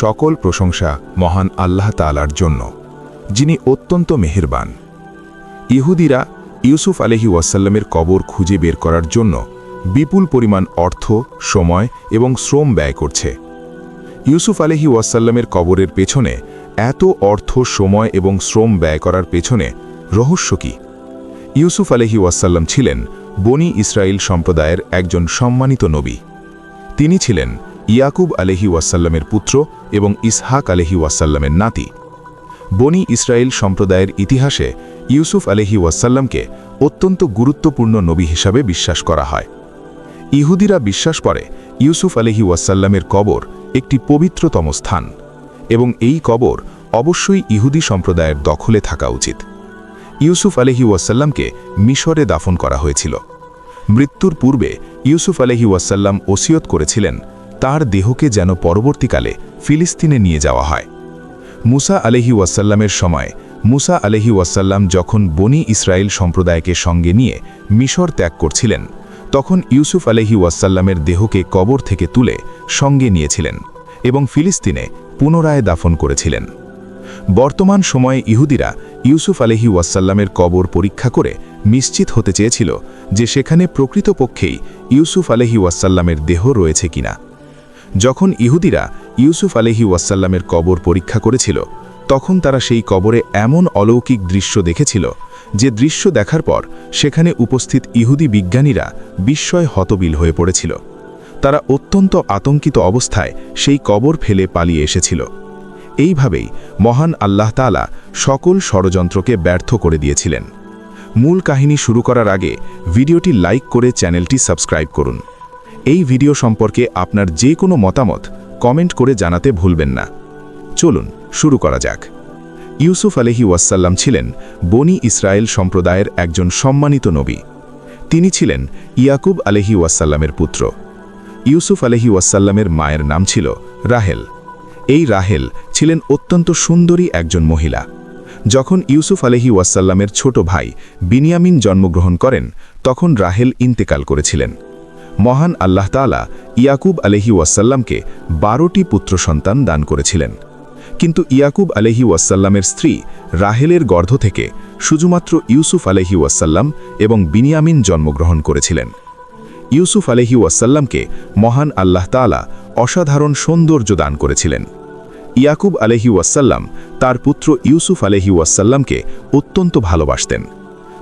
সকল প্রশংসা মহান আল্লাহ তাআলার জন্য, যিনি অত্যন্ত মেহেরবান। ইহুদিরা ইউসুফ আলাইহি ওয়াসাল্লামের কবর খুঁজে বের করার জন্য বিপুল পরিমাণ অর্থ, সময় এবং শ্রম ব্যয় করছে। ইউসুফ আলাইহি ওয়াসাল্লামের কবরের পেছনে এত অর্থ, সময় এবং শ্রম ব্যয় করার পেছনে রহস্য কি? ইউসুফ আলাইহি ওয়াসাল্লাম ছিলেন বনি ইসরাইল সম্প্রদায়ের একজন সম্মানিত নবী। তিনি ছিলেন ইয়াকুব আলাইহি ওয়াসাল্লামের পুত্র এবং ইসহাক আলাইহি ওয়াসাল্লামের নাতি। বনি ইসরাইল সম্প্রদায়ের ইতিহাসে ইউসুফ আলাইহি ওয়াসাল্লামকে অত্যন্ত গুরুত্বপূর্ণ নবী হিসাবে বিশ্বাস করা হয়। ইহুদিরা বিশ্বাস করে ইউসুফ আলাইহি ওয়াসাল্লামের কবর একটি পবিত্রতম স্থান এবং এই কবর অবশ্যই ইহুদি সম্প্রদায়ের দখলে থাকা উচিত। ইউসুফ আলাইহি ওয়াসাল্লামকে মিশরে দাফন করা হয়েছিল। মৃত্যুর পূর্বে ইউসুফ আলাইহি ওয়াসাল্লাম ওসিয়ত করেছিলেন তার দেহকে যেন পরবর্তীকালে ফিলিস্তিনে নিয়ে যাওয়া হয়। মুসা আলাইহি ওয়াসাল্লামের সময় মুসা আলাইহি ওয়াসাল্লাম যখন বনি ইসরাইল সম্প্রদায়কে সঙ্গে নিয়ে মিশর ত্যাগ করছিলেন, তখন ইউসুফ আলাইহি ওয়াসাল্লামের দেহকে কবর থেকে তুলে সঙ্গে নিয়েছিলেন এবং ফিলিস্তিনে পুনরায় দাফন করেছিলেন। বর্তমান সময়ে ইহুদিরা ইউসুফ আলাইহি ওয়াসাল্লামের কবর পরীক্ষা করে নিশ্চিত হতে চেয়েছিল যে সেখানে প্রকৃতপক্ষেই ইউসুফ আলাইহি ওয়াসাল্লামের দেহ রয়েছে কিনা। যখন ইহুদিরা ইউসুফ আলাইহি ওয়াসাল্লামের কবর পরীক্ষা করেছিল, তখন তারা সেই কবরে এমন অলৌকিক দৃশ্য দেখেছিল যে দৃশ্য দেখার পর সেখানে উপস্থিত ইহুদি বিজ্ঞানীরা বিস্ময় হতবিল হয়ে পড়েছিল। তারা অত্যন্ত আতঙ্কিত অবস্থায় সেই কবর ফেলে পালিয়ে এসেছিল। এইভাবেই মহান আল্লাহ তাআলা সকল ষড়যন্ত্রকে ব্যর্থ করে দিয়েছিলেন। মূল কাহিনী শুরু করার আগে ভিডিওটি লাইক করে চ্যানেলটি সাবস্ক্রাইব করুন। এই ভিডিও সম্পর্কে আপনার যে কোনো মতামত কমেন্ট করে জানাতে ভুলবেন না। চলুন শুরু করা যাক। ইউসুফ আলাইহি ওয়াসাল্লাম ছিলেন বনি ইসরায়েল সম্প্রদায়ের একজন সম্মানিত নবী। তিনি ছিলেন ইয়াকুব আলাইহি ওয়াসাল্লামের পুত্র। ইউসুফ আলাইহি ওয়াসাল্লামের মায়ের নাম ছিল রাহেল। এই রাহেল ছিলেন অত্যন্ত সুন্দরী একজন মহিলা। যখন ইউসুফ আলাইহি ওয়াসাল্লামের ছোট ভাই বিনিয়ামিন জন্মগ্রহণ করেন, তখন রাহেল ইন্তেকাল করেছিলেন। মহান আল্লাহ তাআলা ইয়াকুব আলাইহি ওয়াসাল্লামকে 12টি পুত্র সন্তান দান করেছিলেন। কিন্তু ইয়াকুব আলাইহি ওয়াসাল্লামের স্ত্রী রাহেলের গর্ভ থেকে শুধুমাত্র ইউসুফ আলাইহি ওয়াসাল্লাম এবং বিনিয়ামিন জন্মগ্রহণ করেছিলেন। ইউসুফ আলাইহি ওয়াসাল্লামকে মহান আল্লাহ তাআলা অসাধারণ সৌন্দর্য দান করেছিলেন। ইয়াকুব আলাইহি ওয়াসাল্লাম তার পুত্র ইউসুফ আলাইহি ওয়াসাল্লামকে অত্যন্ত ভালোবাসতেন।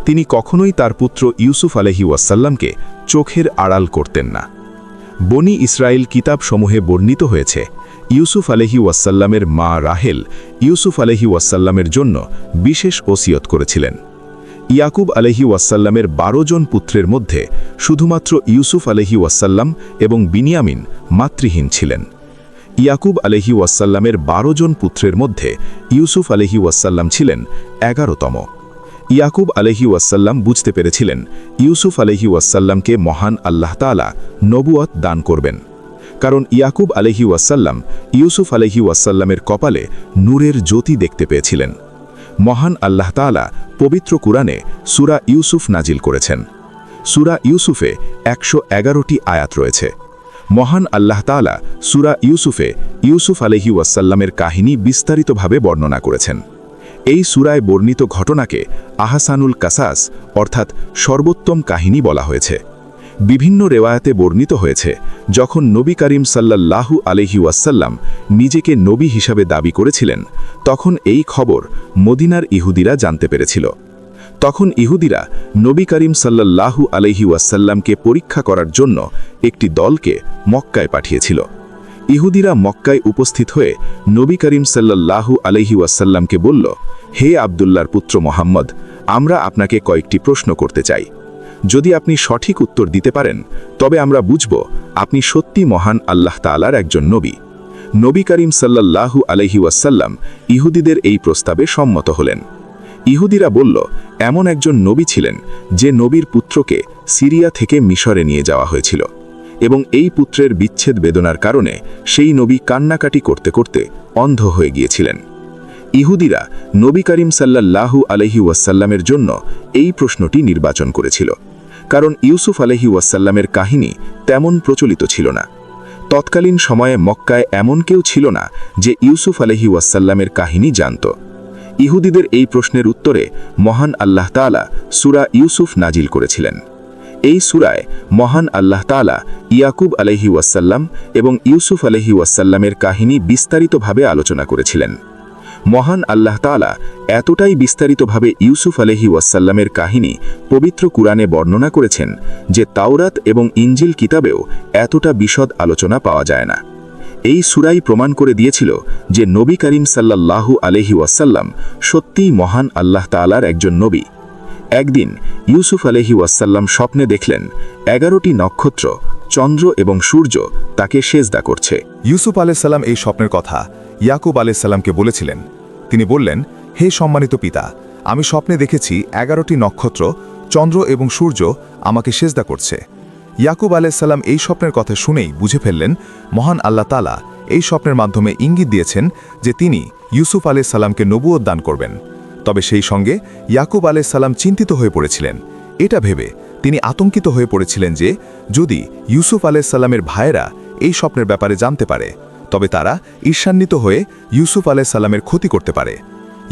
তিনি কখনোই তার পুত্র ইউসুফ আলাইহি ওয়াসাল্লামকে চোখের আড়াল করতেন না। বনি ইসরায়েল কিতাবসমূহে বর্ণিত হয়েছে ইউসুফ আলাইহি ওয়াসাল্লামের মা রাহেল ইউসুফ আলাইহি ওয়াসাল্লামের জন্য বিশেষ ওসিয়ত করেছিলেন। ইয়াকুব আলাইহি ওয়াসাল্লামের 12 জন পুত্রের মধ্যে শুধুমাত্র ইউসুফ আলাইহি ওয়াসাল্লাম এবং বিনিয়ামিন মাতৃহীন ছিলেন। ইয়াকুব আলাইহি ওয়াসাল্লামের 12 জন পুত্রের মধ্যে ইউসুফ আলাইহি ওয়াসাল্লাম ছিলেন 11তম। ইয়াকুব আলাইহি ওয়াসাল্লাম বুঝতে পেরেছিলেন ইউসুফ আলাইহি ওয়াসাল্লামকে মহান আল্লাহ তাআলা নবুয়ত দান করবেন, কারণ ইয়াকুব আলাইহি ওয়াসাল্লাম ইউসুফ আলাইহি ওয়াসাল্লামের কপালে নূরের জ্যোতি দেখতে পেয়েছিলেন। মহান আল্লাহ তাআলা পবিত্র কুরআনে সূরা ইউসুফ নাজিল করেছেন। সূরা ইউসুফে 111টি আয়াত রয়েছে। মহান আল্লাহ তাআলা সূরা ইউসুফে ইউসুফ আলাইহি ওয়াসাল্লামের কাহিনী বিস্তারিতভাবে বর্ণনা করেছেন। এই সূরায় বর্ণিত ঘটনাকে আহসানুল কাসাস অর্থাৎ সর্বোত্তম কাহিনী বলা হয়েছে। বিভিন্ন রেওয়ায়াতে বর্ণিত হয়েছে যখন নবী করিম সাল্লাল্লাহু আলাইহি ওয়াসাল্লাম নিজেকে নবী হিসাবে দাবি করেছিলেন, তখন এই খবর মদিনার ইহুদিরা জানতে পেরেছিল। তখন ইহুদিরা নবী করিম সাল্লাল্লাহু আলাইহি ওয়াসাল্লামকে পরীক্ষা করার জন্য একটি দলকে মক্কায় পাঠিয়েছিল। ইহুদিরা মক্কায় উপস্থিত হয়ে নবী করিম সাল্লাল্লাহু আলাইহি ওয়াসাল্লামকে বলল, হে আব্দুল্লাহর পুত্র মুহাম্মদ, আমরা আপনাকে কয়েকটি প্রশ্ন করতে চাই। যদি আপনি সঠিক উত্তর দিতে পারেন, তবে আমরা বুঝব আপনি সত্যি মহান আল্লাহ তাআলার একজন নবী। নবী করিম সাল্লাল্লাহু আলাইহি ওয়াসাল্লাম ইহুদিদের এই প্রস্তাবে সম্মত হলেন। ইহুদিরা বলল, এমন একজন নবী ছিলেন যে নবীর পুত্রকে সিরিয়া থেকে মিশরে নিয়ে যাওয়া হয়েছিল এবং এই পুত্রের বিচ্ছেদ বেদনার কারণে সেই নবী কান্নাকাটি করতে করতে অন্ধ হয়ে গিয়েছিলেন। ইহুদিরা নবী করিম সাল্লাল্লাহু আলাইহি ওয়াসাল্লামের জন্য এই প্রশ্নটি নির্বাচন করেছিল, কারণ ইউসুফ আলাইহি ওয়াসাল্লামের কাহিনী তেমন প্রচলিত ছিল না। তৎকালীন সময়ে মক্কায় এমন কেউ ছিল না যে ইউসুফ আলাইহি ওয়াসাল্লামের কাহিনী জানত। ইহুদিদের এই প্রশ্নের উত্তরে মহান আল্লাহ তাআলা সূরা ইউসুফ নাজিল করেছিলেন। এই সূরায় মহান আল্লাহ তাআলা ইয়াকুব আলাইহি ওয়াসাল্লাম এবং ইউসুফ আলাইহি ওয়াসাল্লামের কাহিনী বিস্তারিতভাবে আলোচনা করেছিলেন। মহান আল্লাহ তাআলা এতটাই বিস্তারিতভাবে ইউসুফ আলাইহি ওয়াসাল্লামের কাহিনী পবিত্র কুরআনে বর্ণনা করেছেন যে তাওরাত এবং ইনজিল কিতাবেও এতটা বিশদ আলোচনা পাওয়া যায় না। এই সূরাই প্রমাণ করে দিয়েছিল যে নবী করিম সাল্লাল্লাহু আলাইহি ওয়াসাল্লাম সত্যিই মহান আল্লাহ তাআলার একজন নবী। একদিন ইউসুফ আলাইহি ওয়াসাল্লাম স্বপ্নে দেখলেন 11টি নক্ষত্র, চন্দ্র এবং সূর্য তাকে সেজদা করছে। ইউসুফ আলাইহিস সালাম এই স্বপ্নের কথা ইয়াকুব আলাইহিস সালামকে বলেছিলেন। তিনি বললেন, হে সম্মানিত পিতা, আমি স্বপ্নে দেখেছি 11টি নক্ষত্র, চন্দ্র এবং সূর্য আমাকে সেজদা করছে। ইয়াকুব আলাইহিস সালাম এই স্বপ্নের কথা শুনেই বুঝে ফেললেন মহান আল্লাহ তাআলা এই স্বপ্নের মাধ্যমে ইঙ্গিত দিয়েছেন যে তিনি ইউসুফ আলাইহিস সালামকে নবুয়ত দান করবেন। তবে সেই সঙ্গে ইয়াকুব আলাইহিস সালাম চিন্তিত হয়ে পড়েছিলেন। এটা ভেবে তিনি আতঙ্কিত হয়ে পড়েছিলেন যে যদি ইউসুফ আলাইহিস সালামের ভাইয়েরা এই স্বপ্নের ব্যাপারে জানতে পারে তবে তারা ঈর্ষান্বিত হয়ে ইউসুফ আলাইহিস সালামের ক্ষতি করতে পারে।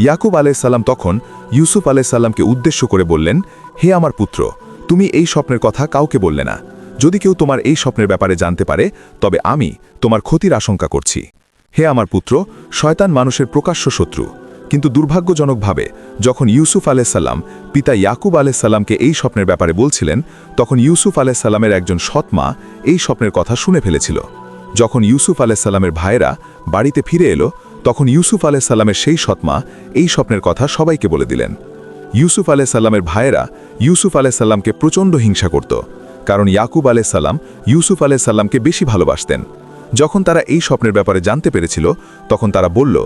ইয়াকুব আলাইহিস সালাম তখন ইউসুফ আলাইহিস সালামকে উদ্দেশ্য করে বললেন, হে আমার পুত্র, তুমি এই স্বপ্নের কথা কাউকে বললে না। যদি কেউ তোমার এই স্বপ্নের ব্যাপারে জানতে পারে তবে আমি তোমার ক্ষতির আশঙ্কা করছি। হে আমার পুত্র, শয়তান মানুষের প্রকাশ্য শত্রু। কিন্তু দুর্ভাগ্যজনকভাবে যখন ইউসুফ আলাইহিস সালাম পিতা ইয়াকুব আলাইহিস সালামকে এই স্বপ্নের ব্যাপারে বলছিলেন তখন ইউসুফ আলাইহিস সালামের একজন সৎ মা এই স্বপ্নের কথা শুনে ফেলেছিল। যখন ইউসুফ আলাইহিস সালামের ভাইয়েরা বাড়িতে ফিরে এলো তখন ইউসুফ আলাইহিস সালামের সেই সৎ মা এই স্বপ্নের কথা সবাইকে বলে দিলেন। ইউসুফ আলাইহিস সালামের ভাইয়েরা ইউসুফ আলাইহিস সালামকে প্রচণ্ড হিংসা করত, কারণ ইয়াকুব আলাইহিস সালাম ইউসুফ আলাইহিস সালামকে বেশি ভালোবাসতেন। যখন তারা এই স্বপ্নের ব্যাপারে জানতে পেরেছিল তখন তারা বলল,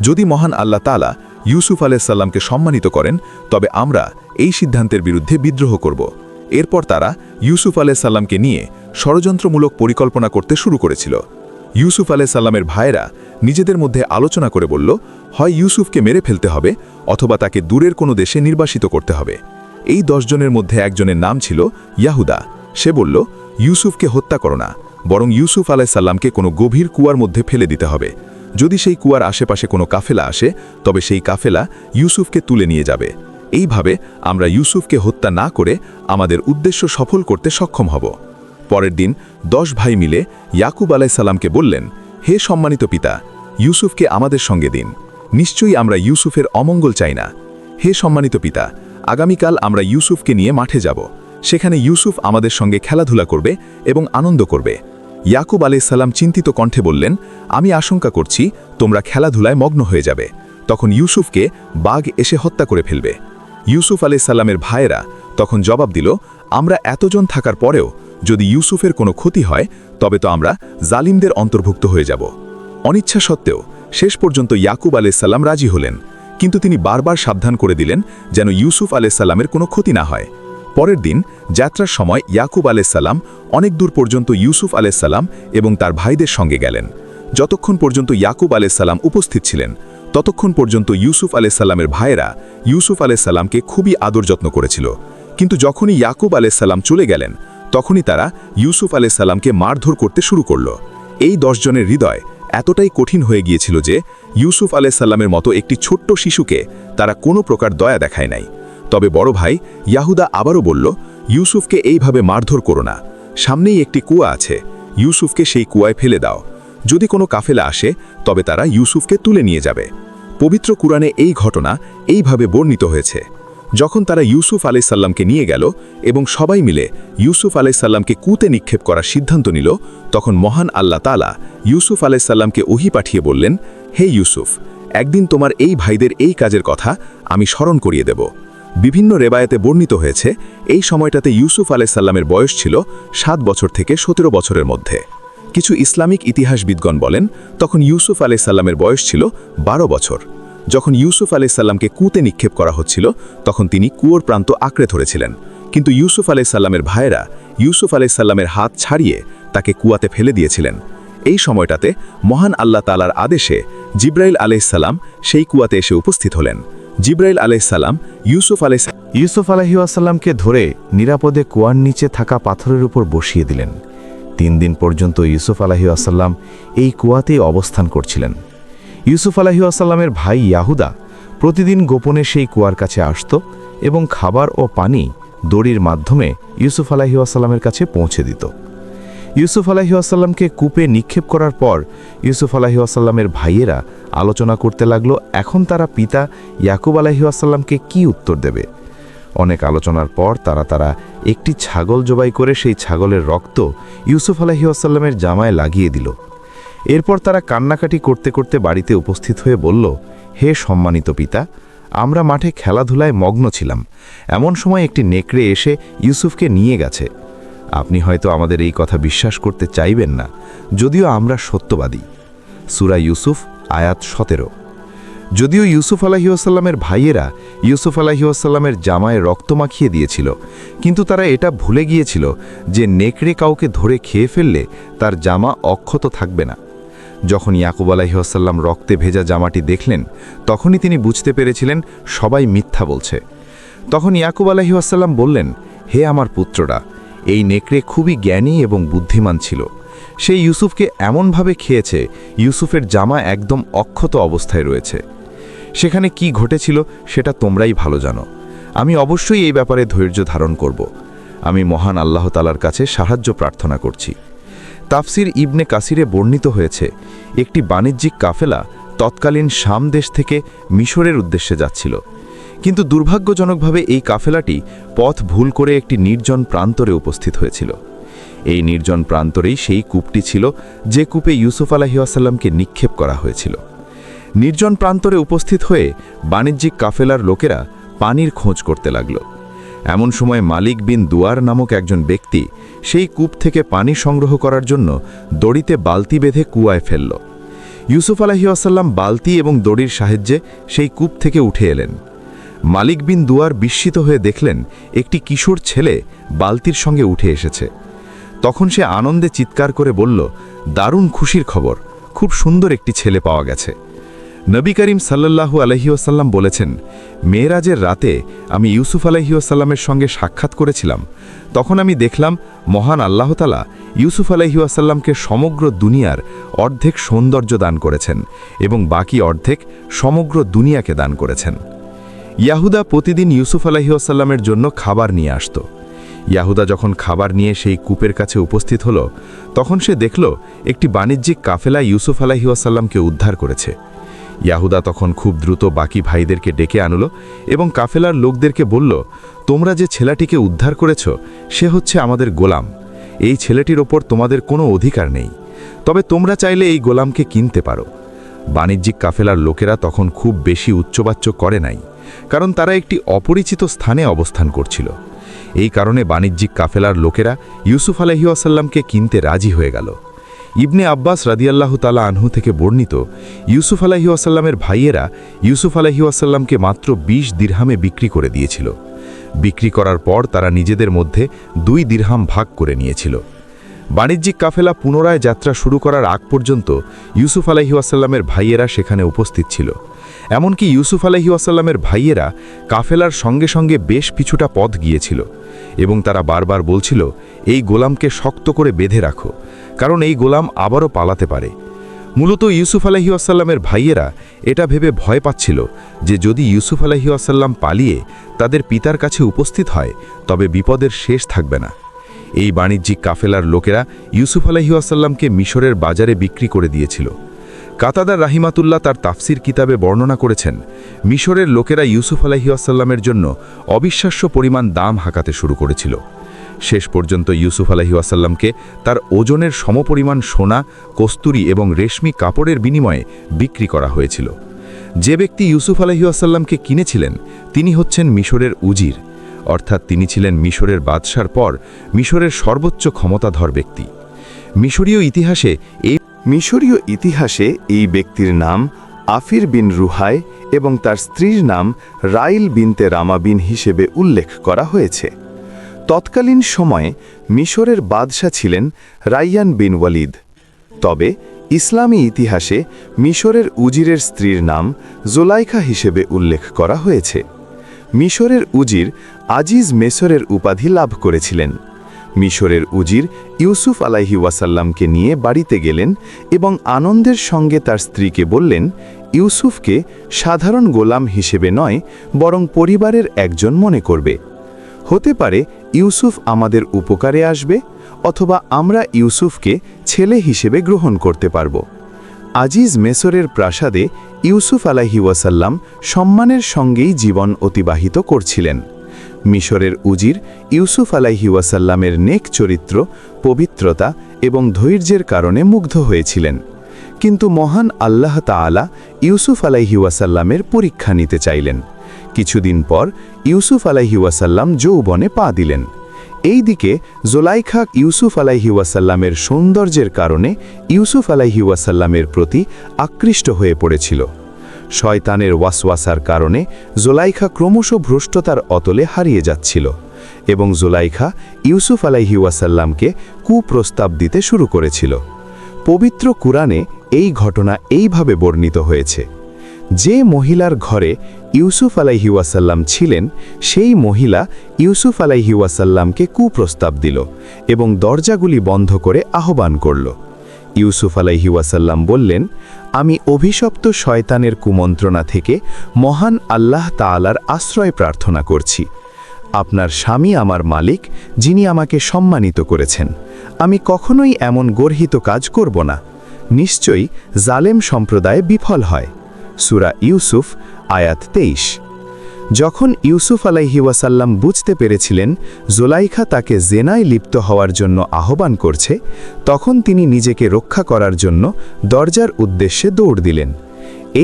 যদি মহান আল্লাহ তাআলা ইউসুফ আলাইহিস সালামকে সম্মানিত করেন তবে আমরা এই সিদ্ধান্তের বিরুদ্ধে বিদ্রোহ করব। এরপর তারা ইউসুফ আলাইহিস সালামকে নিয়ে ষড়যন্ত্রমূলক পরিকল্পনা করতে শুরু করেছিল। ইউসুফ আলাইহিস সালামের ভাইয়েরা নিজেদের মধ্যে আলোচনা করে বলল, হয় ইউসুফকে মেরে ফেলতে হবে অথবা তাকে দূরের কোনো দেশে নির্বাসিত করতে হবে। এই 10 জনের মধ্যে একজনের নাম ছিল ইয়াহুদা। সে বলল, ইউসুফকে হত্যা করো না, বরং ইউসুফ আলাইহিস সালামকে কোনো গভীর কুয়ার মধ্যে ফেলে দিতে হবে। যদি সেই কুয়ার আশেপাশে কোনো কাফেলা আসে তবে সেই কাফেলা ইউসুফকে তুলে নিয়ে যাবে। এইভাবে আমরা ইউসুফকে হত্যা না করে আমাদের উদ্দেশ্য সফল করতে সক্ষম হব। পরের দিন 10 ভাই মিলে ইয়াকুব আলাইহিস সালামকে বললেন, হে সম্মানিত পিতা, ইউসুফকে আমাদের সঙ্গে দিন। নিশ্চয়ই আমরা ইউসুফের অমঙ্গল চাই না। হে সম্মানিত পিতা, আগামীকাল আমরা ইউসুফকে নিয়ে মাঠে যাব। সেখানে ইউসুফ আমাদের সঙ্গে খেলাধুলা করবে এবং আনন্দ করবে। ইয়াকুব আলাইহিস সালাম চিন্তিত কণ্ঠে বললেন, আমি আশঙ্কা করছি তোমরা খেলাধুলায় মগ্ন হয়ে যাবে। তখন ইউসুফকে বাঘ এসে হত্যা করে ফেলবে। ইউসুফ আলাইহিস সালামের ভাইয়েরা তখন জবাব দিল, আমরা এতজন থাকার পরেও যদি ইউসুফের কোনো ক্ষতি হয় তবে তো আমরা জালিমদের অন্তর্ভুক্ত হয়ে যাব। অনিচ্ছা সত্ত্বেও শেষ পর্যন্ত ইয়াকুব আলাইহিস সালাম রাজি হলেন, কিন্তু তিনি বারবার সাবধান করে দিলেন যেন ইউসুফ আলাইহিস সালামের কোনো ক্ষতি না হয়। পরের দিন যাত্রার সময় ইয়াকুব আলাইহিস সালাম অনেক দূর পর্যন্ত ইউসুফ আলাইহিস সালাম এবং তার ভাইদের সঙ্গে গেলেন। যতক্ষণ পর্যন্ত ইয়াকুব আলাইহিস সালাম উপস্থিত ছিলেন ততক্ষণ পর্যন্ত ইউসুফ আলাইহিস সালামের ভাইয়েরা ইউসুফ আলাইহিস সালামকে খুবই আদর যত্ন করেছিল। কিন্তু যখনই ইয়াকুব আলাইহিস সালাম চলে গেলেন তখনই তারা ইউসুফ আলাইহিস সালামকে মারধর করতে শুরু করল। এই 10 জনের হৃদয় এতটাই কঠিন হয়ে গিয়েছিল যে ইউসুফ আলাইহিস সালামের মতো একটি ছোট্ট শিশুকে তারা কোনো প্রকার দয়া দেখায় নাই। তবে বড় ভাই ইয়াহুদা আবারও বলল, ইউসুফকে এইভাবে মারধর করো না, সামনেই একটি কুয়া আছে, ইউসুফকে সেই কুয়ায় ফেলে দাও। যদি কোনো কাফেলা আসে তবে তারা ইউসুফকে তুলে নিয়ে যাবে। পবিত্র কুরআনে এই ঘটনা এইভাবে বর্ণিত হয়েছে। যখন তারা ইউসুফ আলাইহিস সালামকে নিয়ে গেল এবং সবাই মিলে ইউসুফ আলাইহিস সালামকে কুতে নিক্ষেপ করার সিদ্ধান্ত নিল তখন মহান আল্লাহ তাআলা ইউসুফ আলাইহিস সালামকে ওহী পাঠিয়ে বললেন, হে ইউসুফ, একদিন তোমার এই ভাইদের এই কাজের কথা আমি স্মরণ করিয়ে দেব। বিভিন্ন রেবায়েতে বর্ণিত হয়েছে এই সময়টাতে ইউসুফ আলাইহিস সালামের বয়স ছিল 7 বছর থেকে 17 বছরের মধ্যে। কিছু ইসলামিক ইতিহাসবিদগণ বলেন তখন ইউসুফ আলাইহিস সালামের বয়স ছিল 12 বছর। যখন ইউসুফ আলাইহিস সালামকে কুতে নিক্ষেপ করা হচ্ছিল তখন তিনি কুয়োর প্রান্ত আঁকড়ে ধরেছিলেন, কিন্তু ইউসুফ আলাইহিস সালামের ভাইয়েরা ইউসুফ আলাইহিস সালামের হাত ছাড়িয়ে তাকে কুয়াতে ফেলে দিয়েছিলেন। এই সময়টাতে মহান আল্লাহ তাআলার আদেশে জিব্রাইল আলাইহিস সালাম সেই কুয়াতে এসে উপস্থিত হলেন। জিব্রাইল আলাইহিস সালাম ইউসুফ আলাইহিস সালামকে ধরে নিরাপদে কুয়ার নিচে থাকা পাথরের উপর বসিয়ে দিলেন। 3 দিন পর্যন্ত ইউসুফ আলাইহিসসালাম এই কুয়াতেই অবস্থান করছিলেন। ইউসুফ আলাইহিসসালামের ভাই ইয়াহুদা প্রতিদিন গোপনে সেই কুয়ার কাছে আসত এবং খাবার ও পানি দড়ির মাধ্যমে ইউসুফ আলাইহিসসালামের কাছে পৌঁছে দিত। ইউসুফ আলাইহিসসালামকে কূপে নিক্ষেপ করার পর ইউসুফ আলাইহিসসালামের ভাইয়েরা আলোচনা করতে লাগলো এখন তারা পিতা ইয়াকুব আলাইহিসসালামকে কি উত্তর দেবে। অনেক আলোচনার পর তারা একটি ছাগল জবাই করে সেই ছাগলের রক্ত ইউসুফ আলাইহিসসালামের জামায় লাগিয়ে দিল। এরপর তারা কান্নাকাটি করতে করতে বাড়িতে উপস্থিত হয়ে বলল, হে সম্মানিত পিতা, আমরা মাঠে খেলাধুলায় মগ্ন ছিলাম, এমন সময় একটি নেকড়ে এসে ইউসুফকে নিয়ে গেছে। আপনি হয়তো আমাদের এই কথা বিশ্বাস করতে চাইবেন না, যদিও আমরা সত্যবাদী। সূরা ইউসুফ আয়াত 17। যদিও ইউসুফ আলাইহিসসালামের ভাইয়েরা ইউসুফ আলাইহিসসালামের জামায় রক্ত মাখিয়ে দিয়েছিল, কিন্তু তারা এটা ভুলে গিয়েছিল যে নেকড়ে কাউকে ধরে খেয়ে ফেললে তার জামা অক্ষত থাকবে না। যখন ইয়াকুব আলাইহিসসালাম রক্তে ভেজা জামাটি দেখলেন, তখনই তিনি বুঝতে পেরেছিলেন সবাই মিথ্যা বলছে। তখন ইয়াকুব আলাইহিসসালাম বললেন, হে আমার পুত্ররা, এই নেকড়ে খুবই জ্ঞানী এবং বুদ্ধিমান ছিল। সে ইউসুফকে এমনভাবে খেয়েছে ইউসুফের জামা একদম অক্ষত অবস্থায় রয়েছে। সেখানে কি ঘটেছিল সেটা তোমরাই ভালো জানো। আমি অবশ্যই এই ব্যাপারে ধৈর্য ধারণ করব। আমি মহান আল্লাহ তাআলার কাছে সাহায্য প্রার্থনা করছি। তাফসির ইবনে কাসিরে বর্ণিত হয়েছে, একটি বাণিজ্যিক কাফেলা তৎকালীন শাম দেশ থেকে মিশরের উদ্দেশ্যে যাচ্ছিল, কিন্তু দুর্ভাগ্যজনকভাবে এই কাফেলাটি পথ ভুল করে একটি নির্জন প্রান্তরে উপস্থিত হয়েছিল। এই নির্জন প্রান্তরেই সেই কূপটি ছিল যে কূপে ইউসুফ আলাইহিসসালামকে নিক্ষেপ করা হয়েছিল। নির্জন প্রান্তরে উপস্থিত হয়ে বাণিজ্যিক কাফেলার লোকেরা পানির খোঁজ করতে লাগল। এমন সময় মালিক বিন দুয়ার নামক একজন ব্যক্তি সেই কূপ থেকে পানি সংগ্রহ করার জন্য দড়িতে বালতি বেঁধে কুয়ায় ফেলল। ইউসুফ আলাইহিসসালাম বালতি এবং দড়ির সাহায্যে সেই কূপ থেকে উঠে এলেন। মালিক বিন দুয়ার বিস্মিত হয়ে দেখলেন একটি কিশোর ছেলে বালতির সঙ্গে উঠে এসেছে। তখন সে আনন্দে চিৎকার করে বলল, দারুণ খুশির খবর, খুব সুন্দর একটি ছেলে পাওয়া গেছে। নবী করিম সাল্লাল্লাহু আলাইহি ওয়াসাল্লাম বলেছেন, মেরাজের রাতে আমি ইউসুফ আলাইহি ওয়াসাল্লামের সঙ্গে সাক্ষাৎ করেছিলাম। তখন আমি দেখলাম মহান আল্লাহ তাআলা ইউসুফ আলাইহি ওয়াসাল্লামকে সমগ্র দুনিয়ার অর্ধেক সৌন্দর্য দান করেছেন এবং বাকি অর্ধেক সমগ্র দুনিয়াকে দান করেছেন। ইয়াহুদা প্রতিদিন ইউসুফ আলাইহি ওয়াসাল্লামের জন্য খাবার নিয়ে আসত। ইয়াহুদা যখন খাবার নিয়ে সেই কূপের কাছে উপস্থিত হলো, তখন সে দেখল একটি বাণিজ্যিক কাফেলা ইউসুফ আলাইহি ওয়াসাল্লামকে উদ্ধার করেছে। ইয়াহুদা তখন খুব দ্রুত বাকি ভাইদেরকে ডেকে আনল এবং কাফেলার লোকদেরকে বলল, তোমরা যে ছেলেটিকে উদ্ধার করেছ সে হচ্ছে আমাদের গোলাম। এই ছেলেটির ওপর তোমাদের কোনো অধিকার নেই, তবে তোমরা চাইলে এই গোলামকে কিনতে পারো। বাণিজ্যিক কাফেলার লোকেরা তখন খুব বেশি উচ্চবাচ্য করে নাই, কারণ তারা একটি অপরিচিত স্থানে অবস্থান করছিল। এই কারণে বাণিজ্যিক কাফেলার লোকেরা ইউসুফ আলাইহি ওয়াসাল্লামকে কিনতে রাজি হয়ে গেল। ইবনে আব্বাস রাদিয়াল্লাহু তাআলা আনহু থেকে বর্ণিত, ইউসুফ আলাইহি ওয়াসাল্লামের ভাইয়েরা ইউসুফ আলাইহি ওয়াসাল্লামকে মাত্র 20 দিরহামে বিক্রি করে দিয়েছিল। বিক্রি করার পর তারা নিজেদের মধ্যে 2 দিরহাম ভাগ করে নিয়েছিল। বাণিজ্যিক কাফেলা পুনরায় যাত্রা শুরু করার আগ পর্যন্ত ইউসুফ আলাইহি ওয়াসাল্লামের ভাইয়েরা সেখানে উপস্থিত ছিল। এমনকি ইউসুফ আলাইহি ওয়াসাল্লামের ভাইয়েরা কাফেলার সঙ্গে সঙ্গে বেশ কিছুটা পথ গিয়েছিল এবং তারা বারবার বলছিল, এই গোলামকে শক্ত করে বেঁধে রাখো, কারণ এই গোলাম আবারও পালাতে পারে। মূলত ইউসুফ আলাইহি ওয়াসাল্লামের ভাইয়েরা এটা ভেবে ভয় পাচ্ছিল যে যদি ইউসুফ আলাইহি ওয়াসাল্লাম পালিয়ে তাদের পিতার কাছে উপস্থিত হয় তবে বিপদের শেষ থাকবে না। এই বাণিজ্যিক কাফেলার লোকেরা ইউসুফ আলাইহি ওয়াসাল্লামকে মিশরের বাজারে বিক্রি করে দিয়েছিল। কাতাদার রাহিমাতুল্লাহ তার তাফসির কিতাবে বর্ণনা করেছেন, মিশরের লোকেরা ইউসুফ আলাইহি ওয়াসাল্লামের জন্য অবিশ্বাস্য পরিমাণ দাম হাঁকাতে শুরু করেছিল। শেষ পর্যন্ত ইউসুফ আলাইহি ওয়াসাল্লামকে তার ওজনের সমপরিমাণ সোনা, কস্তুরী এবং রেশমি কাপড়ের বিনিময়ে বিক্রি করা হয়েছিল। যে ব্যক্তি ইউসুফ আলাইহি ওয়াসাল্লামকে কিনেছিলেন তিনি হচ্ছেন মিশরের উজির, অর্থাৎ তিনি ছিলেন মিশরের বাদশার পর মিশরের সর্বোচ্চ ক্ষমতাধর ব্যক্তি। মিশরীয় ইতিহাসে এই ব্যক্তির নাম আফির বিন রুহাই এবং তার স্ত্রীর নাম রাইল বিনতে রামা বিন হিসেবে উল্লেখ করা হয়েছে। তৎকালীন সময়ে মিশরের বাদশাহ ছিলেন রাইয়ান বিন ওয়ালিদ। তবে ইসলামী ইতিহাসে মিশরের উজিরের স্ত্রীর নাম জোলাইখা হিসেবে উল্লেখ করা হয়েছে। মিশরের উজির আজিজ মেসরের উপাধি লাভ করেছিলেন। মিশরের উজির ইউসুফ আলাইহি ওয়াসাল্লামকে নিয়ে বাড়িতে গেলেন এবং আনন্দের সঙ্গে তার স্ত্রীকে বললেন, ইউসুফকে সাধারণ গোলাম হিসেবে নয়, বরং পরিবারের একজন মনে করবে। হতে পারে ইউসুফ আমাদের উপকারে আসবে, অথবা আমরা ইউসুফকে ছেলে হিসেবে গ্রহণ করতে পারব। আজিজ মেসরের প্রাসাদে ইউসুফ আলাইহি ওয়াসাল্লাম সম্মানের সঙ্গেই জীবন অতিবাহিত করছিলেন। মিশরের উজির ইউসুফ আলাইহি ওয়াসাল্লামের নেক চরিত্র, পবিত্রতা এবং ধৈর্যের কারণে মুগ্ধ হয়েছিলেন। কিন্তু মহান আল্লাহ তাআলা ইউসুফ আলাইহি ওয়াসাল্লামের পরীক্ষা নিতে চাইলেন। কিছুদিন পর ইউসুফ আলাইহি ওয়াসাল্লাম যৌবনে পা দিলেন। এই দিকে জোলাইখা ইউসুফ আলাইহি ওয়াসাল্লামের সৌন্দর্যের কারণে ইউসুফ আলাইহি ওয়াসাল্লামের প্রতি আকৃষ্ট হয়ে পড়েছিল। শয়তানের ওয়াসওয়াসার কারণে জোলাইখা ক্রমশ ভ্রষ্টতার অতলে হারিয়ে যাচ্ছিল এবং জোলাইখা ইউসুফ আলাইহি ওয়াসাল্লামকে কুপ্রস্তাব দিতে শুরু করেছিল। পবিত্র কুরআনে এই ঘটনা এইভাবে বর্ণিত হয়েছে, যে মহিলার ঘরে ইউসুফ আলাইহি ওয়াসাল্লাম ছিলেন, সেই মহিলা ইউসুফ আলাইহি ওয়াসাল্লামকে কুপ্রস্তাব দিল এবং দরজাগুলি বন্ধ করে আহ্বান করল। ইউসুফ আলাইহি ওয়াসাল্লাম বললেন, আমি অভিশপ্ত শয়তানের কুমন্ত্রণা থেকে মহান আল্লাহ তাআলার আশ্রয় প্রার্থনা করছি। আপনার স্বামী আমার মালিক, যিনি আমাকে সম্মানিত করেছেন। আমি কখনোই এমন গর্হিত কাজ করব না। নিশ্চয়ই জালেম সম্প্রদায় বিফল হয়। সূরা ইউসুফ আয়াত 23। যখন ইউসুফ আলাইহি ওয়াসাল্লাম বুঝতে পেরেছিলেন জোলাইখা তাকে জেনায় লিপ্ত হওয়ার জন্য আহ্বান করছে, তখন তিনি নিজেকে রক্ষা করার জন্য দরজার উদ্দেশ্যে দৌড় দিলেন।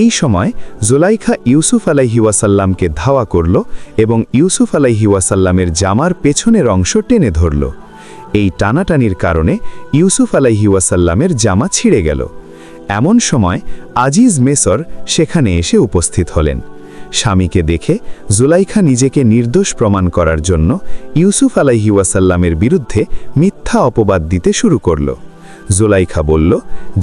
এই সময় জোলাইখা ইউসুফ আলাইহি ওয়াসাল্লামকে ধাওয়া করল এবং ইউসুফ আলাইহি ওয়াসাল্লামের জামার পেছনের অংশ টেনে ধরল। এই টানাটানির কারণে ইউসুফ আলাইহি ওয়াসাল্লামের জামা ছিঁড়ে গেল। এমন সময় আজিজ মেসর সেখানে এসে উপস্থিত হলেন। স্বামীকে দেখে জুলাইখা নিজেকে নির্দোষ প্রমাণ করার জন্য ইউসুফ আলাইহি ওয়াসাল্লামের বিরুদ্ধে মিথ্যা অপবাদ দিতে শুরু করল। জুলাইখা বলল,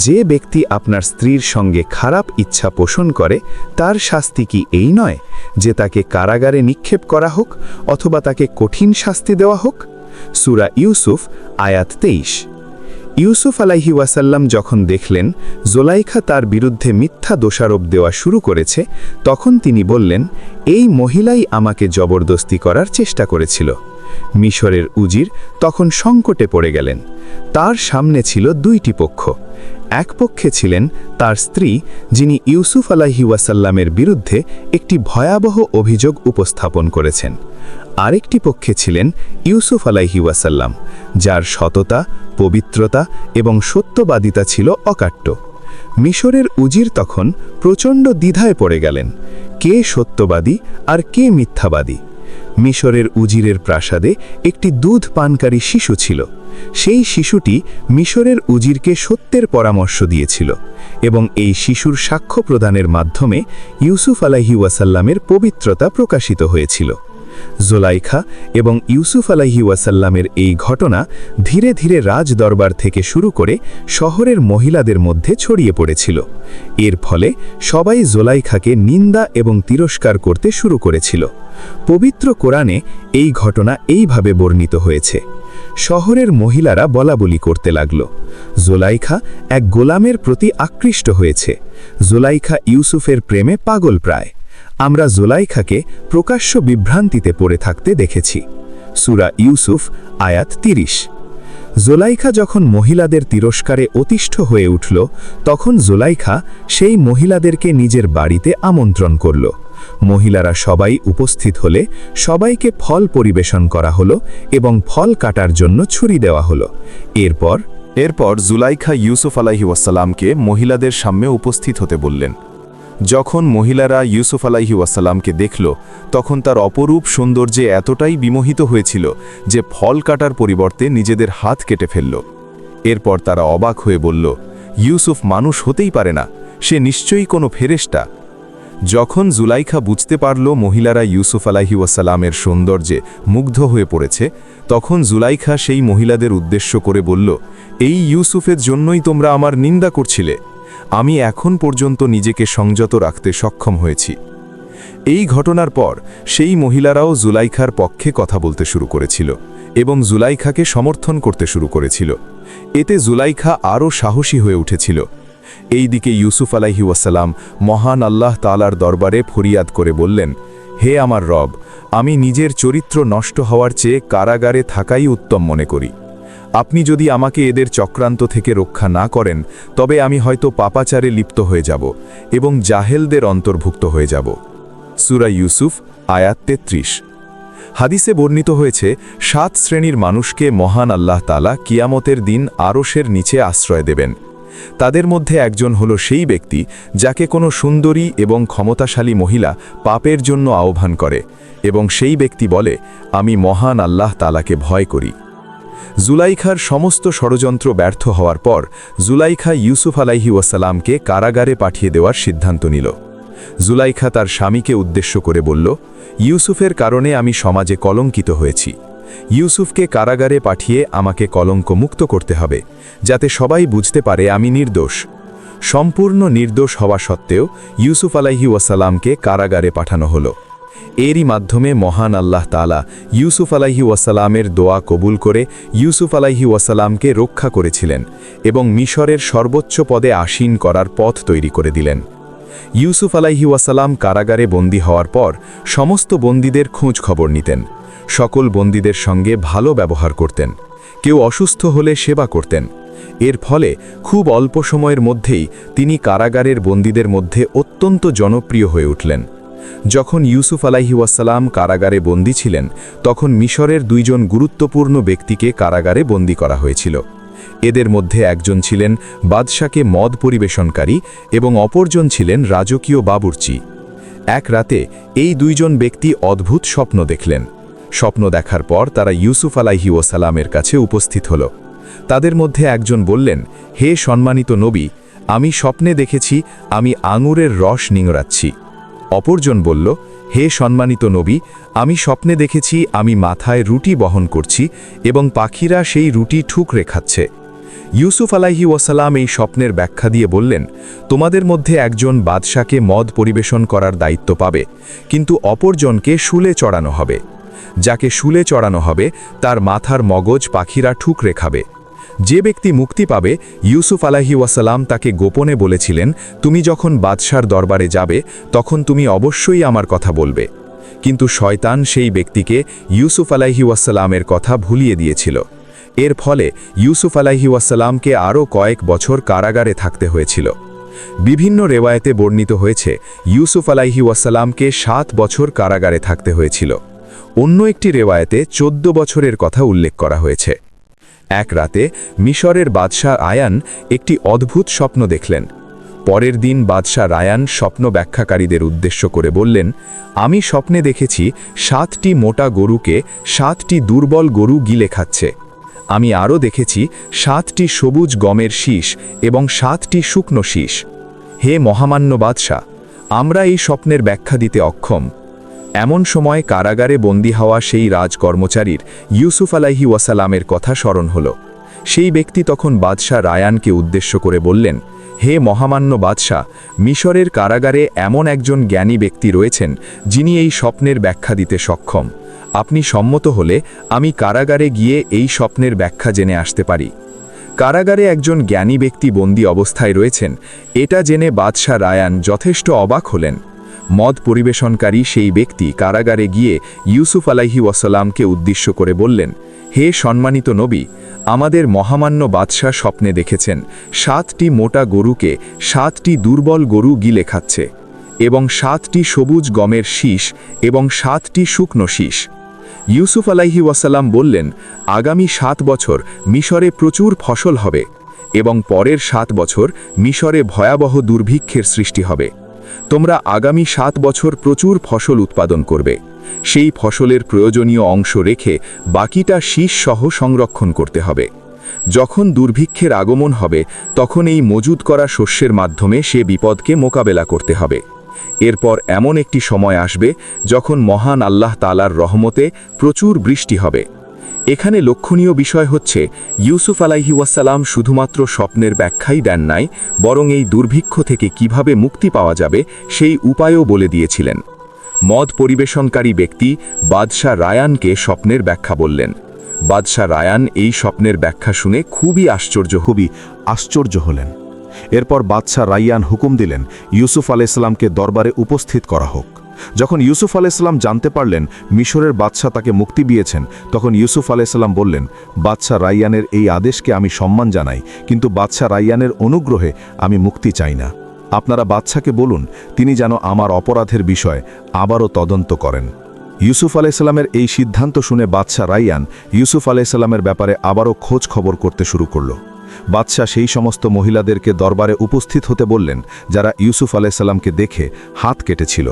যে ব্যক্তি আপনার স্ত্রীর সঙ্গে খারাপ ইচ্ছা পোষণ করে, তার শাস্তি কি এই নয় যে তাকে কারাগারে নিক্ষেপ করা হোক অথবা তাকে কঠিন শাস্তি দেওয়া হোক? সূরা ইউসুফ আয়াত 23। ইউসুফ আলাইহি ওয়াসাল্লাম যখন দেখলেন জোলাইখা তার বিরুদ্ধে মিথ্যা দোষারোপ দেওয়া শুরু করেছে, তখন তিনি বললেন, এই মহিলাই আমাকে জবরদস্তি করার চেষ্টা করেছিল। মিশরের উজির তখন সংকটে পড়ে গেলেন। তার সামনে ছিল দুইটি পক্ষ। এক পক্ষে ছিলেন তার স্ত্রী, যিনি ইউসুফ আলাইহি ওয়াসাল্লামের বিরুদ্ধে একটি ভয়াবহ অভিযোগ উপস্থাপন করেছেন। আরেকটি পক্ষে ছিলেন ইউসুফ আলাইহি ওয়াসাল্লাম, যার সততা, পবিত্রতা এবং সত্যবাদিতা ছিল অকাট্য। মিশরের উজির তখন প্রচণ্ড দ্বিধায় পড়ে গেলেন, কে সত্যবাদী আর কে মিথ্যাবাদী। মিশরের উজিরের প্রাসাদে একটি দুধ পানকারী শিশু ছিল। সেই শিশুটি মিশরের উজিরকে সত্যের পরামর্শ দিয়েছিল এবং এই শিশুর সাক্ষ্য প্রদানের মাধ্যমে ইউসুফ আলাইহি ওয়াসাল্লামের পবিত্রতা প্রকাশিত হয়েছিল। জোলাইখা এবং ইউসুফ আলাইহি ওয়াসাল্লামের এই ঘটনা ধীরে ধীরে রাজ দরবার থেকে শুরু করে শহরের মহিলাদের মধ্যে ছড়িয়ে পড়েছিল। এর ফলে সবাই জোলাইখাকে নিন্দা এবং তিরস্কার করতে শুরু করেছিল। পবিত্র কোরআনে এই ঘটনা এইভাবে বর্ণিত হয়েছে, শহরের মহিলারা বলাবলি করতে লাগল, জোলাইখা এক গোলামের প্রতি আকৃষ্ট হয়েছে। জোলাইখা ইউসুফের প্রেমে পাগল প্রায়। আমরা জোলাইখাকে প্রকাশ্য বিভ্রান্তিতে পড়ে থাকতে দেখেছি। সূরা ইউসুফ আয়াত 30। জোলাইখা যখন মহিলাদের তিরস্কারে অতিষ্ঠ হয়ে উঠল, তখন জোলাইখা সেই মহিলাদেরকে নিজের বাড়িতে আমন্ত্রণ করল। মহিলারা সবাই উপস্থিত হলে সবাইকে ফল পরিবেশন করা হলো এবং ফল কাটার জন্য ছুরি দেওয়া হলো। এরপর জুলাইখা ইউসুফ আলাইহি ওয়াসাল্লামকে মহিলাদের সামনে উপস্থিত হতে বললেন। যখন মহিলারা ইউসুফ আলাইহি ওয়াসাল্লামকে দেখল, তখন তার অপরূপ সৌন্দর্যে এতটাই বিমোহিত হয়েছিল যে ফল কাটার পরিবর্তে নিজেদের হাত কেটে ফেলল। এরপর তারা অবাক হয়ে বলল, ইউসুফ মানুষ হতেই পারে না, সে নিশ্চয়ই কোনো ফেরেশতা। যখন জুলাইখা বুঝতে পারল মহিলারা ইউসুফ আলাইহি ওয়াসাল্লামের সৌন্দর্যে মুগ্ধ হয়ে পড়েছে, তখন জুলাইখা সেই মহিলাদের উদ্দেশ্য করে বলল, এই ইউসুফের জন্যই তোমরা আমার নিন্দা করছিলে। আমি এখন পর্যন্ত নিজেকে সংযত রাখতে সক্ষম হয়েছি। এই ঘটনার পর সেই মহিলারাও জুলাইখার পক্ষে কথা বলতে শুরু করেছিল এবং জুলাইখাকে সমর্থন করতে শুরু করেছিল। এতে জুলাইখা আরও সাহসী হয়ে উঠেছিল। এইদিকে ইউসুফ আলাইহি ওয়াসাল্লাম মহান আল্লাহ তাআলার দরবারে ফরিয়াদ করে বললেন, হে আমার রব, আমি নিজের চরিত্র নষ্ট হওয়ার চেয়ে কারাগারে থাকাই উত্তম মনে করি। আপনি যদি আমাকে এদের চক্রান্ত থেকে রক্ষা না করেন, তবে আমি হয়তো পাপাচারে লিপ্ত হয়ে যাব এবং জাহেলদের অন্তর্ভুক্ত হয়ে যাব। সূরা ইউসুফ আয়াত ৩৩। হাদিসে বর্ণিত হয়েছে ৭ শ্রেণীর মানুষকে মহান আল্লাহ তাআলা কিয়ামতের দিন আরশের নিচে আশ্রয় দেবেন। তাদের মধ্যে একজন হলো সেই ব্যক্তি যাকে কোনো সুন্দরী এবং ক্ষমতাশালী মহিলা পাপের জন্য আহ্বান করে এবং সেই ব্যক্তি বলে, আমি মহান আল্লাহ তাআলাকে ভয় করি। জুলাইখার সমস্ত ষড়যন্ত্র ব্যর্থ হওয়ার পর জুলাইখা ইউসুফ আলাইহি ওয়াসাল্লামকে কারাগারে পাঠিয়ে দেওয়ার সিদ্ধান্ত নিল। জুলাইখা তার স্বামীকে উদ্দেশ্য করে বলল, ইউসুফের কারণে আমি সমাজে কলঙ্কিত হয়েছি। ইউসুফকে কারাগারে পাঠিয়ে আমাকে কলঙ্ক মুক্ত করতে হবে, যাতে সবাই বুঝতে পারে আমি নির্দোষ। সম্পূর্ণ নির্দোষ হওয়া সত্ত্বেও ইউসুফ আলাইহি ওয়াসাল্লামকে কারাগারে পাঠানো হলো। এরই মাধ্যমে মহান আল্লাহ তাআলা ইউসুফ আলাইহি ওয়াসাল্লামের দোয়া কবুল করে ইউসুফ আলাইহি ওয়াসাল্লামকে রক্ষা করেছিলেন এবং মিশরের সর্বোচ্চ পদে আসীন করার পথ তৈরি করে দিলেন। ইউসুফ আলাইহি ওয়াসাল্লাম কারাগারে বন্দী হওয়ার পর সমস্ত বন্দীদের খোঁজ খবর নিতেন, সকল বন্দীদের সঙ্গে ভালো ব্যবহার করতেন, কেউ অসুস্থ হলে সেবা করতেন। এর ফলে খুব অল্প সময়ের মধ্যেই তিনি কারাগারের বন্দীদের মধ্যে অত্যন্ত জনপ্রিয় হয়ে উঠলেন। যখন ইউসুফ আলাইহি ওয়াসাল্লাম কারাগারে বন্দী ছিলেন, তখন মিশরের 2 জন গুরুত্বপূর্ণ ব্যক্তিকে কারাগারে বন্দী করা হয়েছিল। এদের মধ্যে একজন ছিলেন বাদশাকে মদ পরিবেশনকারী এবং অপরজন ছিলেন রাজকীয় বাবুর্চি। এক রাতে এই 2 জন ব্যক্তি অদ্ভুত স্বপ্ন দেখলেন। স্বপ্ন দেখার পর তারা ইউসুফ আলাইহি ওয়াসাল্লামের কাছে উপস্থিত হল। তাদের মধ্যে একজন বললেন, হে সম্মানিত নবী, আমি স্বপ্নে দেখেছি আমি আঙুরের রস নিংড়াচ্ছি। অপরজন বলল, হে সম্মানিত নবী, আমি স্বপ্নে দেখেছি আমি মাথায় রুটি বহন করছি এবং পাখিরা সেই রুটি ঠুকরে খাচ্ছে। ইউসুফ আলাইহি ওয়াসাল্লাম এই স্বপ্নের ব্যাখ্যা দিয়ে বললেন, তোমাদের মধ্যে একজন বাদশাকে মদ পরিবেশন করার দায়িত্ব পাবে, কিন্তু অপরজনকে শুলে চড়ানো হবে। যাকে শুলে চড়ানো হবে তার মাথার মগজ পাখিরা ঠুকরে খাবে। যে ব্যক্তি মুক্তি পাবে, ইউসুফ আলাইহি ওয়াসাল্লাম তাকে গোপনে বলেছিলেন, তুমি যখন বাদশার দরবারে যাবে তখন তুমি অবশ্যই আমার কথা বলবে। কিন্তু শয়তান সেই ব্যক্তিকে ইউসুফ আলাইহি ওয়াসাল্লামের কথা ভুলিয়ে দিয়েছিল। এর ফলে ইউসুফ আলাইহি ওয়াসাল্লামকে আরও কয়েক বছর কারাগারে থাকতে হয়েছিল। বিভিন্ন রেওয়ায়েতে বর্ণিত হয়েছে ইউসুফ আলাইহি ওয়াসাল্লামকে 7 বছর কারাগারে থাকতে হয়েছিল। অন্য একটি রেওয়ায়েতে 14 বছরের কথা উল্লেখ করা হয়েছে। এক রাতে মিশরের বাদশাহ আয়ান একটি অদ্ভুত স্বপ্ন দেখলেন। পরের দিন বাদশাহ রায়ান স্বপ্ন ব্যাখ্যাকারীদের উদ্দেশ্য করে বললেন, আমি স্বপ্নে দেখেছি 7টি মোটা গরুকে 7টি দুর্বল গরু গিলে খাচ্ছে। আমি আরও দেখেছি 7টি সবুজ গমের শীষ এবং 7টি শুকনো শীষ। হে মহামান্য বাদশাহ, আমরা এই স্বপ্নের ব্যাখ্যা দিতে অক্ষম। এমন সময় কারাগারে বন্দী হওয়া সেই রাজকর্মচারীর ইউসুফ আলাইহি ওয়াসাল্লামের কথা স্মরণ হল। সেই ব্যক্তি তখন বাদশাহ রায়ানকে উদ্দেশ্য করে বললেন, হে মহামান্য বাদশাহ, মিশরের কারাগারে এমন একজন জ্ঞানী ব্যক্তি রয়েছেন যিনি এই স্বপ্নের ব্যাখ্যা দিতে সক্ষম। আপনি সম্মত হলে আমি কারাগারে গিয়ে এই স্বপ্নের ব্যাখ্যা জেনে আসতে পারি। কারাগারে একজন জ্ঞানী ব্যক্তি বন্দী অবস্থায় রয়েছেন, এটা জেনে বাদশাহ রায়ান যথেষ্ট অবাক হলেন। মদ পরিবেশনকারী সেই ব্যক্তি কারাগারে গিয়ে ইউসুফ আলাইহি ওয়াসাল্লামকে উদ্দেশ্য করে বললেন, হে সম্মানিত নবী, আমাদের মহামান্য বাদশাহ স্বপ্নে দেখেছেন 7টি মোটা গরুকে 7টি দুর্বল গরু গিলে খাচ্ছে এবং 7টি সবুজ গমের শীষ এবং 7টি শুকনো শীষ। ইউসুফ আলাইহি ওয়াসাল্লাম বললেন, আগামী 7 বছর মিশরে প্রচুর ফসল হবে এবং পরের 7 বছর মিশরে ভয়াবহ দুর্ভিক্ষের সৃষ্টি হবে। তোমরা আগামী 7 বছর প্রচুর ফসল উৎপাদন করবে। সেই ফসলের প্রয়োজনীয় অংশ রেখে বাকিটা শীষ সহ সংরক্ষণ করতে হবে। যখন দুর্ভিক্ষের আগমন হবে তখন এই মজুদ করা শস্যের মাধ্যমে সে বিপদকে মোকাবেলা করতে হবে। এরপর এমন একটি সময় আসবে যখন মহান আল্লাহ তাআলার রহমতে প্রচুর বৃষ্টি হবে। এখানে লক্ষণীয় বিষয় হচ্ছে ইউসুফ আলাইহি ওয়াসাল্লাম শুধুমাত্র স্বপ্নের ব্যাখ্যাই দেন নাই, বরং এই দুর্ভিক্ষ থেকে কিভাবে মুক্তি পাওয়া যাবে সেই উপায়ও বলে দিয়েছিলেন। মদ পরিবেশনকারী ব্যক্তি বাদশাহ রায়ানকে স্বপ্নের ব্যাখ্যা বললেন। বাদশাহ রায়ান এই স্বপ্নের ব্যাখ্যা শুনে খুবই আশ্চর্য হলেন। এরপর বাদশাহ রাইয়ান হুকুম দিলেন ইউসুফ আলাইসাল্লামকে দরবারে উপস্থিত করা হোক। যখন ইউসুফ আলাইসাল্লাম জানতে পারলেন মিশরের বাদশাহ তাকে মুক্তি দিয়েছেন, তখন ইউসুফ আলাইসাল্লাম বললেন, বাদশাহ রাইয়ানের এই আদেশকে আমি সম্মান জানাই, কিন্তু বাদশাহ রাইয়ানের অনুগ্রহে আমি মুক্তি চাই না। আপনারা বাদশাকে বলুন তিনি যেন আমার অপরাধের বিষয়ে আবারও তদন্ত করেন। ইউসুফ আলাইসাল্লামের এই সিদ্ধান্ত শুনে বাদশাহ রাইয়ান ইউসুফ আলাইসাল্লামের ব্যাপারে আবারও খোঁজ খবর করতে শুরু করল। বাদশাহ সেই সমস্ত মহিলাদেরকে দরবারে উপস্থিত হতে বললেন যারা ইউসুফ আলাইসাল্লামকে দেখে হাত কেটেছিল।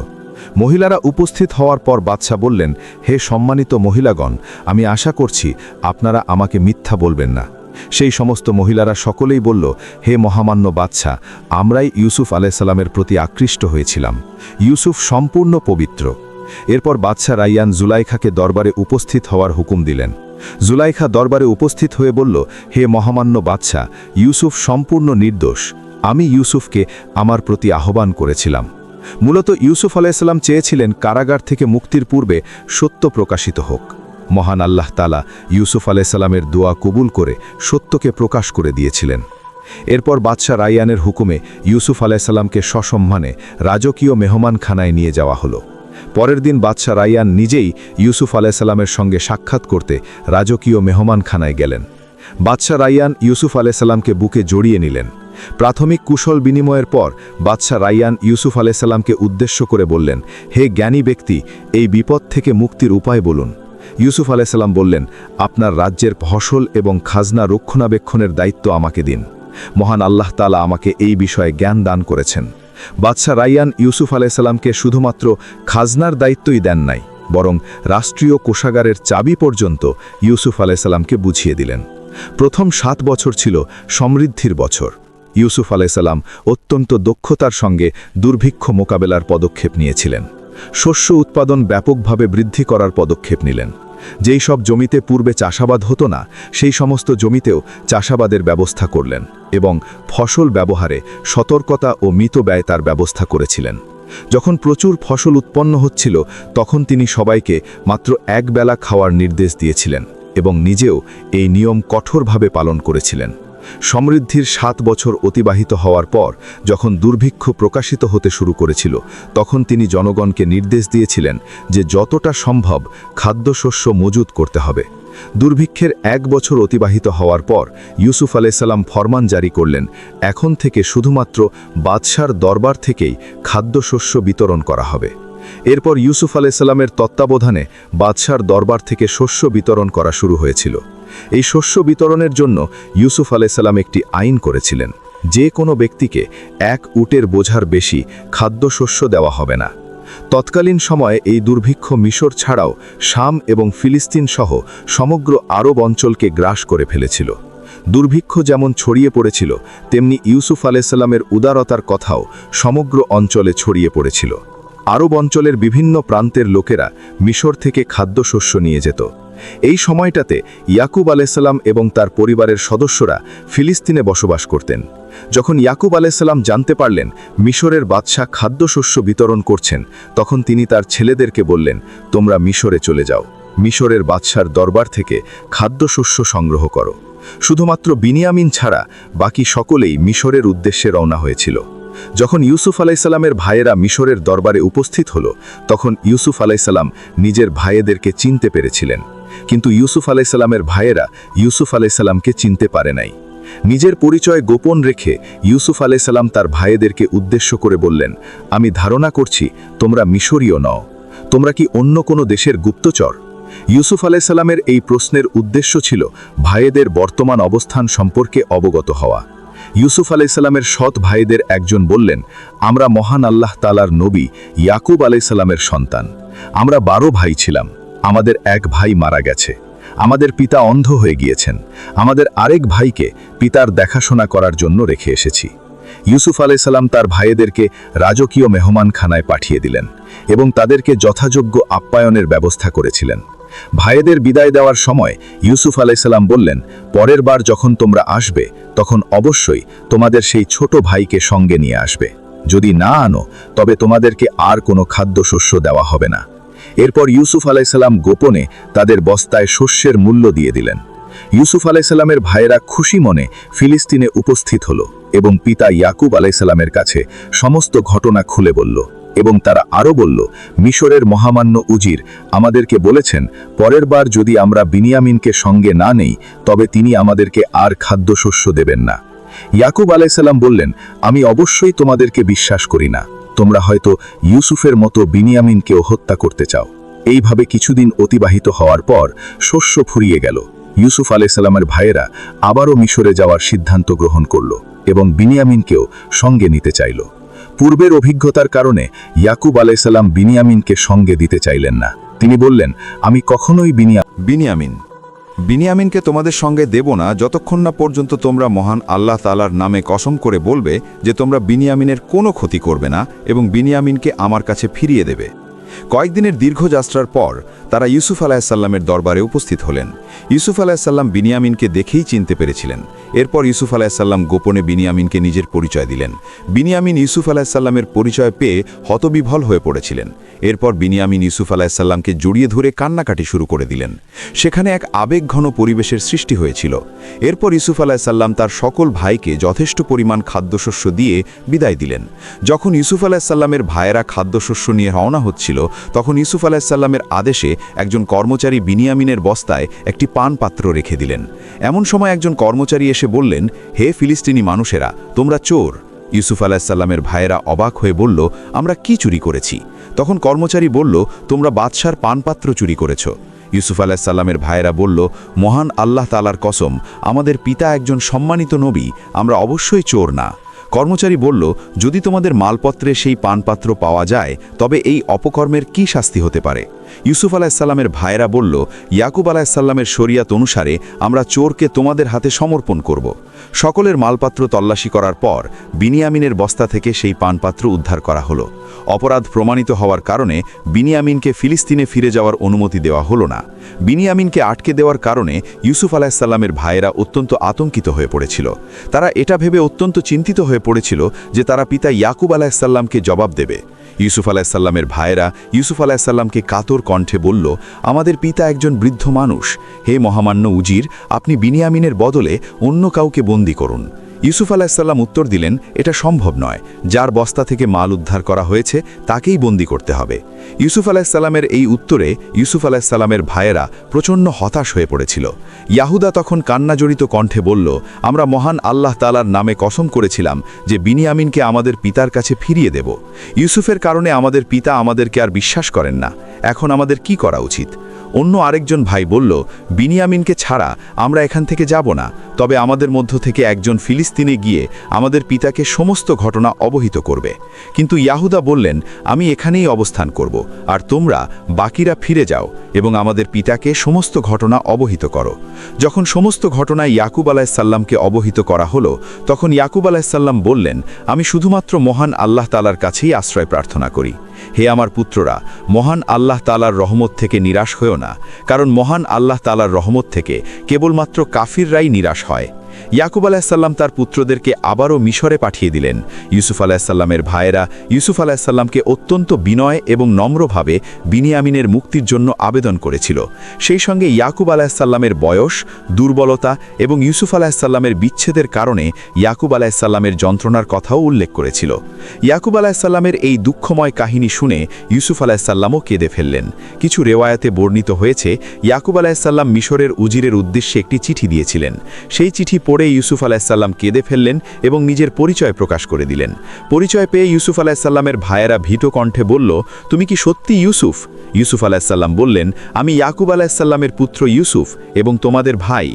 মহিলারা উপস্থিত হওয়ার পর বাদশাহ বললেন, হে সম্মানিত মহিলাগণ, আমি আশা করছি আপনারা আমাকে মিথ্যা বলবেন না। সেই সমস্ত মহিলারা সকলেই বলল, হে মহামান্য বাদশাহ, আমরাই ইউসুফ আলাইসাল্লামের প্রতি আকৃষ্ট হয়েছিলাম। ইউসুফ সম্পূর্ণ পবিত্র। এরপর বাদশাহ রাইয়ান জুলাইখাকে দরবারে উপস্থিত হওয়ার হুকুম দিলেন। জুলাইখা দরবারে উপস্থিত হয়ে বলল, হে মহামান্য বাদশাহ, ইউসুফ সম্পূর্ণ নির্দোষ। আমি ইউসুফকে আমার প্রতি আহ্বান করেছিলাম। মূলত ইউসুফ আলাইসাল্লাম চেয়েছিলেন কারাগার থেকে মুক্তির পূর্বে সত্য প্রকাশিত হোক। মহান আল্লাহ তাআলা ইউসুফ আলাইসাল্লামের দোয়া কবুল করে সত্যকে প্রকাশ করে দিয়েছিলেন। এরপর বাদশাহ রাইয়ানের হুকুমে ইউসুফ আলাইসাল্লামকে সসম্মানে রাজকীয় মেহমানখানায় নিয়ে যাওয়া হলো। পরের দিন বাদশাহ রাইয়ান নিজেই ইউসুফ আলাইসাল্লামের সঙ্গে সাক্ষাৎ করতে রাজকীয় মেহমানখানায় গেলেন। বাদশাহ রাইয়ান ইউসুফ আলাইসাল্লামকে বুকে জড়িয়ে নিলেন। প্রাথমিক কুশল বিনিময়ের পর বাদশাহ রাইয়ান ইউসুফ আলাইসাল্লামকে উদ্দেশ্য করে বললেন, হে জ্ঞানী ব্যক্তি, এই বিপদ থেকে মুক্তির উপায় বলুন। ইউসুফ আলাইসাল্লাম বললেন, আপনার রাজ্যের ফসল এবং খাজনা রক্ষণাবেক্ষণের দায়িত্ব আমাকে দিন। মহান আল্লাহ তাআলা আমাকে এই বিষয়ে জ্ঞান দান করেছেন। বাদশাহ রাইয়ান ইউসুফ আলাইসাল্লামকে শুধুমাত্র খাজনার দায়িত্বই দেন নাই, বরং রাষ্ট্রীয় কোষাগারের চাবি পর্যন্ত ইউসুফ আলাইসাল্লামকে বুঝিয়ে দিলেন। প্রথম 7 বছর ছিল সমৃদ্ধির বছর। ইউসুফ আলাইসাল্লাম অত্যন্ত দক্ষতার সঙ্গে দুর্ভিক্ষ মোকাবেলার পদক্ষেপ নিয়েছিলেন। শস্য উৎপাদন ব্যাপকভাবে বৃদ্ধি করার পদক্ষেপ নিলেন। যেই সব জমিতে পূর্বে চাষাবাদ হতো না, সেই সমস্ত জমিতেও চাষাবাদের ব্যবস্থা করলেন এবং ফসল ব্যবহারে সতর্কতা ও মিতব্যয় তার ব্যবস্থা করেছিলেন। যখন প্রচুর ফসল উৎপন্ন হচ্ছিল, তখন তিনি সবাইকে মাত্র এক বেলা খাওয়ার নির্দেশ দিয়েছিলেন এবং নিজেও এই নিয়ম কঠোরভাবে পালন করেছিলেন। সমৃদ্ধির 7 বছর অতিবাহিত হওয়ার পর যখন দুর্ভিক্ষ প্রকাশিত হতে শুরু করেছিল, তখন তিনি জনগণকে নির্দেশ দিয়েছিলেন যে যতটা সম্ভব খাদ্যশস্য মজুত করতে হবে। দুর্ভিক্ষের 1 বছর অতিবাহিত হওয়ার পর ইউসুফ আলাইসাল্লাম ফরমান জারি করলেন, এখন থেকে শুধুমাত্র বাদশার দরবার থেকেই খাদ্যশস্য বিতরণ করা হবে। এরপর ইউসুফ আলাইসাল্লামের তত্ত্বাবধানে বাদশার দরবার থেকে শস্য বিতরণ করা শুরু হয়েছিল। এই শস্য বিতরণের জন্য ইউসুফ আলাইসাল্লাম একটি আইন করেছিলেন, যে কোনো ব্যক্তিকে 1 উটের বোঝার বেশি খাদ্যশস্য দেওয়া হবে না। তৎকালীন সময়ে এই দুর্ভিক্ষ মিশর ছাড়াও শাম এবং ফিলিস্তিন সহ সমগ্র আরব অঞ্চলকে গ্রাস করে ফেলেছিল। দুর্ভিক্ষ যেমন ছড়িয়ে পড়েছিল, তেমনি ইউসুফ আলাইসাল্লামের উদারতার কথাও সমগ্র অঞ্চলে ছড়িয়ে পড়েছিল। আরব অঞ্চলের বিভিন্ন প্রান্তের লোকেরা মিশর থেকে খাদ্যশস্য নিয়ে যেত। এই সময়টাতে ইয়াকুব আলাইসাল্লাম এবং তার পরিবারের সদস্যরা ফিলিস্তিনে বসবাস করতেন। যখন ইয়াকুব আলাইসাল্লাম জানতে পারলেন মিশরের বাদশাহ খাদ্যশস্য বিতরণ করছেন, তখন তিনি তার ছেলেদেরকে বললেন, তোমরা মিশরে চলে যাও, মিশরের বাদশার দরবার থেকে খাদ্যশস্য সংগ্রহ করো। শুধুমাত্র বিনিয়ামিন ছাড়া বাকি সকলেই মিশরের উদ্দেশ্যে রওনা হয়েছিল। যখন ইউসুফ আলাইসাল্লামের ভাইয়েরা মিশরের দরবারে উপস্থিত হল, তখন ইউসুফ আলাইসাল্লাম নিজের ভাইয়েদেরকে চিনতে পেরেছিলেন, কিন্তু ইউসুফ আলাইসাল্লামের ভাইয়েরা ইউসুফ আলাইসাল্লামকে চিনতে পারে নাই। নিজের পরিচয় গোপন রেখে ইউসুফ আলাইসাল্লাম তার ভাইয়েদেরকে উদ্দেশ্য করে বললেন, আমি ধারণা করছি তোমরা মিশরীয় নও, তোমরা কি অন্য কোনো দেশের গুপ্তচর? ইউসুফ আলাইসাল্লামের এই প্রশ্নের উদ্দেশ্য ছিল ভাইয়েদের বর্তমান অবস্থান সম্পর্কে অবগত হওয়া। ইউসুফ আলাইসাল্লামের সৎ ভাইদের একজন বললেন, আমরা মহান আল্লাহ তাআলার নবী ইয়াকুব আলাইসাল্লামের সন্তান। আমরা 12 ভাই ছিলাম। আমাদের এক ভাই মারা গেছে। আমাদের পিতা অন্ধ হয়ে গিয়েছেন। আমাদের আরেক ভাইকে পিতার দেখাশোনা করার জন্য রেখে এসেছি। ইউসুফ আলাইসাল্লাম তার ভাইদেরকে রাজকীয় মেহমানখানায় পাঠিয়ে দিলেন এবং তাদেরকে যথাযোগ্য আপ্যায়নের ব্যবস্থা করেছিলেন। ভাইদের বিদায় দেওয়ার সময় ইউসুফ আলাইসাল্লাম বললেন, পরের বার যখন তোমরা আসবে, তখন অবশ্যই তোমাদের সেই ছোট ভাইকে সঙ্গে নিয়ে আসবে। যদি না আনো, তবে তোমাদেরকে আর কোনো খাদ্যশস্য দেওয়া হবে না। এরপর ইউসুফ আলাইসাল্লাম গোপনে তাদের বস্তায় শস্যের মূল্য দিয়ে দিলেন। ইউসুফ আলাইসাল্লামের ভাইয়েরা খুশি মনে ফিলিস্তিনে উপস্থিত হল এবং পিতা ইয়াকুব আলাইসাল্লামের কাছে সমস্ত ঘটনা খুলে বলল। এবং তারা আরও বলল, মিশরের মহামান্য উজির আমাদেরকে বলেছেন, পরের বার যদি আমরা বিনিয়ামিনকে সঙ্গে না নেই তবে তিনি আমাদেরকে আর খাদ্যশস্য দেবেন না। ইয়াকুব আলাইসাল্লাম বললেন, আমি অবশ্যই তোমাদেরকে বিশ্বাস করি না, তোমরা হয়তো ইউসুফের মতো বিনিয়ামিনকেও হত্যা করতে চাও। এইভাবে কিছুদিন অতিবাহিত হওয়ার পর শস্য ফুরিয়ে গেল। ইউসুফ আলাইসাল্লামের ভাইয়েরা আবারও মিশরে যাওয়ার সিদ্ধান্ত গ্রহণ করল এবং বিনিয়ামিনকেও সঙ্গে নিতে চাইল। পূর্বের অভিজ্ঞতার কারণে ইয়াকুব আলাইসাল্লাম বিনিয়ামিনকে সঙ্গে দিতে চাইলেন না। তিনি বললেন, আমি কখনোই বিনিয়ামিনকে তোমাদের সঙ্গে দেব না যতক্ষণ না পর্যন্ত তোমরা মহান আল্লাহ তাআলার নামে কসম করে বলবে যে তোমরা বিনিয়ামিনের কোনো ক্ষতি করবে না এবং বিনিয়ামিনকে আমার কাছে ফিরিয়ে দেবে। কয়েকদিনের দীর্ঘ যাত্রার পর তারা ইউসুফ আলাইসাল্লামের দরবারে উপস্থিত হলেন। ইউসুফ আলাইসাল্লাম বিনিয়ামিনকে দেখেই চিনতে পেরেছিলেন। এরপর ইউসুফ আলাইসাল্লাম গোপনে বিনিয়ামিনকে নিজের পরিচয় দিলেন। বিনিয়ামিন ইউসুফ আলাইসাল্লামের পরিচয় পেয়ে হতবিভল হয়ে পড়েছিলেন। এরপর বিনিয়ামিন ইউসুফ আলাইসাল্লামকে জড়িয়ে ধরে কান্নাকাটি শুরু করে দিলেন। সেখানে এক আবেগঘন পরিবেশের সৃষ্টি হয়েছিল। এরপর ইউসুফ আলাইসাল্লাম তার সকল ভাইকে যথেষ্ট পরিমাণ খাদ্যশস্য দিয়ে বিদায় দিলেন। যখন ইউসুফ আলাইসাল্লামের ভাইয়েরা খাদ্যশস্য নিয়ে রওনা হচ্ছিল তখন ইউসুফ আলাইসাল্লামের আদেশে একজন কর্মচারী বিনিয়ামিনের বস্তায় একটি পান পাত্র রেখে দিলেন। এমন সময় একজন কর্মচারী এসে বললেন, হে ফিলিস্তিনি মানুষেরা, তোমরা চোর। ইউসুফ আলাইসাল্লামের ভাইয়েরা অবাক হয়ে বলল, আমরা কি চুরি করেছি? তখন কর্মচারী বলল, তোমরা বাদশার পানপাত্র চুরি করেছ। ইউসুফ আলাইসাল্লামের ভাইয়েরা বলল, মহান আল্লাহ তাআলার কসম, আমাদের পিতা একজন সম্মানিত নবী, আমরা অবশ্যই চোর না। কর্মচারী বলল, যদি তোমাদের মালপত্রে সেই পানপাত্র পাওয়া যায় তবে এই অপকর্মের কি শাস্তি হতে পারে? ইউসুফ আলাইসাল্লামের ভাইয়েরা বলল, ইয়াকুব আলাইসাল্লামের শরিয়াত অনুসারে আমরা চোরকে তোমাদের হাতে সমর্পণ করব। সকলের মালপাত্র তল্লাশি করার পর বিনিয়ামিনের বস্তা থেকে সেই পানপাত্র উদ্ধার করা হলো। অপরাধ প্রমাণিত হওয়ার কারণে বিনিয়ামিনকে ফিলিস্তিনে ফিরে যাওয়ার অনুমতি দেওয়া হলো না। বিনিয়ামিনকে আটকে দেওয়ার কারণে ইউসুফ আলাইসাল্লামের ভাইয়েরা অত্যন্ত আতঙ্কিত হয়ে পড়েছিল। তারা এটা ভেবে অত্যন্ত চিন্তিত হয়ে পড়েছিল যে তারা পিতা ইয়াকুব আলাইসাল্লামকে জবাব দেবে। ইউসুফ আলাইসাল্লামের ভাইয়েরা ইউসুফ আলাইসাল্লামকে কাতর কণ্ঠে বলল, আমাদের পিতা একজন বৃদ্ধ মানুষ, হে মহামান্য উজির, আপনি বিনিয়ামিনের বদলে অন্য কাউকে বন্দী করুন। ইউসুফ আলাইসাল্লাম উত্তর দিলেন, এটা সম্ভব নয়, যার বস্তা থেকে মাল উদ্ধার করা হয়েছে তাকেই বন্দী করতে হবে। ইউসুফ আলাইসাল্লামের এই উত্তরে ইউসুফ আলাইসাল্লামের ভাইয়েরা প্রচণ্ড হতাশ হয়ে পড়েছিল। ইয়াহুদা তখন কান্নাজড়িত কণ্ঠে বলল, আমরা মহান আল্লাহ তাআলার নামে কসম করেছিলাম যে বিনিয়ামিনকে আমাদের পিতার কাছে ফিরিয়ে দেব। ইউসুফের কারণে আমাদের পিতা আমাদেরকে আর বিশ্বাস করেন না, এখন আমাদের কি করা উচিত? অন্য আরেকজন ভাই বলল, বিনিয়ামিনকে ছাড়া আমরা এখান থেকে যাব না, তবে আমাদের মধ্য থেকে একজন ফিলিস্তিনে গিয়ে আমাদের পিতাকে সমস্ত ঘটনা অবহিত করবে। কিন্তু ইয়াহুদা বললেন, আমি এখানেই অবস্থান করব, আর তোমরা বাকিরা ফিরে যাও এবং আমাদের পিতাকে সমস্ত ঘটনা অবহিত করো। যখন সমস্ত ঘটনা ইয়াকুব আলাইসাল্লামকে অবহিত করা হলো তখন ইয়াকুব আলাইসাল্লাম বললেন, আমি শুধুমাত্র মহান আল্লাহ তাআলার কাছেই আশ্রয় প্রার্থনা করি। হে আমার পুত্ররা, মহান আল্লাহ তাআলার রহমত থেকে নিরাশ হয়েও না, কারণ মহান আল্লাহ তাআলার রহমত থেকে কেবলমাত্র কাফিররাই নিরাশ হয়। ইয়াকুব আলাইসাল্লাম তার পুত্রদেরকে আবারও মিশরে পাঠিয়ে দিলেন। ইউসুফ আলাইসাল্লামের ভাইয়েরা ইউসুফ আলাইসাল্লামকে অত্যন্ত বিনয় এবং নম্রভাবে বিনিয়ামিনের মুক্তির জন্য আবেদন করেছিল। সেই সঙ্গে ইয়াকুব আলাইসাল্লামের বয়স, দুর্বলতা এবং ইউসুফ আলাইসাল্লামের বিচ্ছেদের কারণে ইয়াকুব আলাইসাল্লামের যন্ত্রণার কথাও উল্লেখ করেছিল। ইয়াকুব আলাইসাল্লামের এই দুঃখময় কাহিনী শুনে ইউসুফ আলাইসাল্লামও কেঁদে ফেললেন। কিছু রেওয়ায়াতে বর্ণিত হয়েছে, ইয়াকুব আলাইসাল্লাম মিশরের উজিরের উদ্দেশ্যে একটি চিঠি দিয়েছিলেন। সেই চিঠি পড়ে ইউসুফ আলাইসাল্লাম কেঁদে ফেললেন এবং নিজের পরিচয় প্রকাশ করে দিলেন। পরিচয় পেয়ে ইউসুফ আলাইসাল্লামের ভাইয়েরা ভীত কণ্ঠে বলল, তুমি কি সত্যি ইউসুফ? ইউসুফ আলাইসাল্লাম বললেন, আমি ইয়াকুব আলাইসাল্লামের পুত্র ইউসুফ এবং তোমাদের ভাই।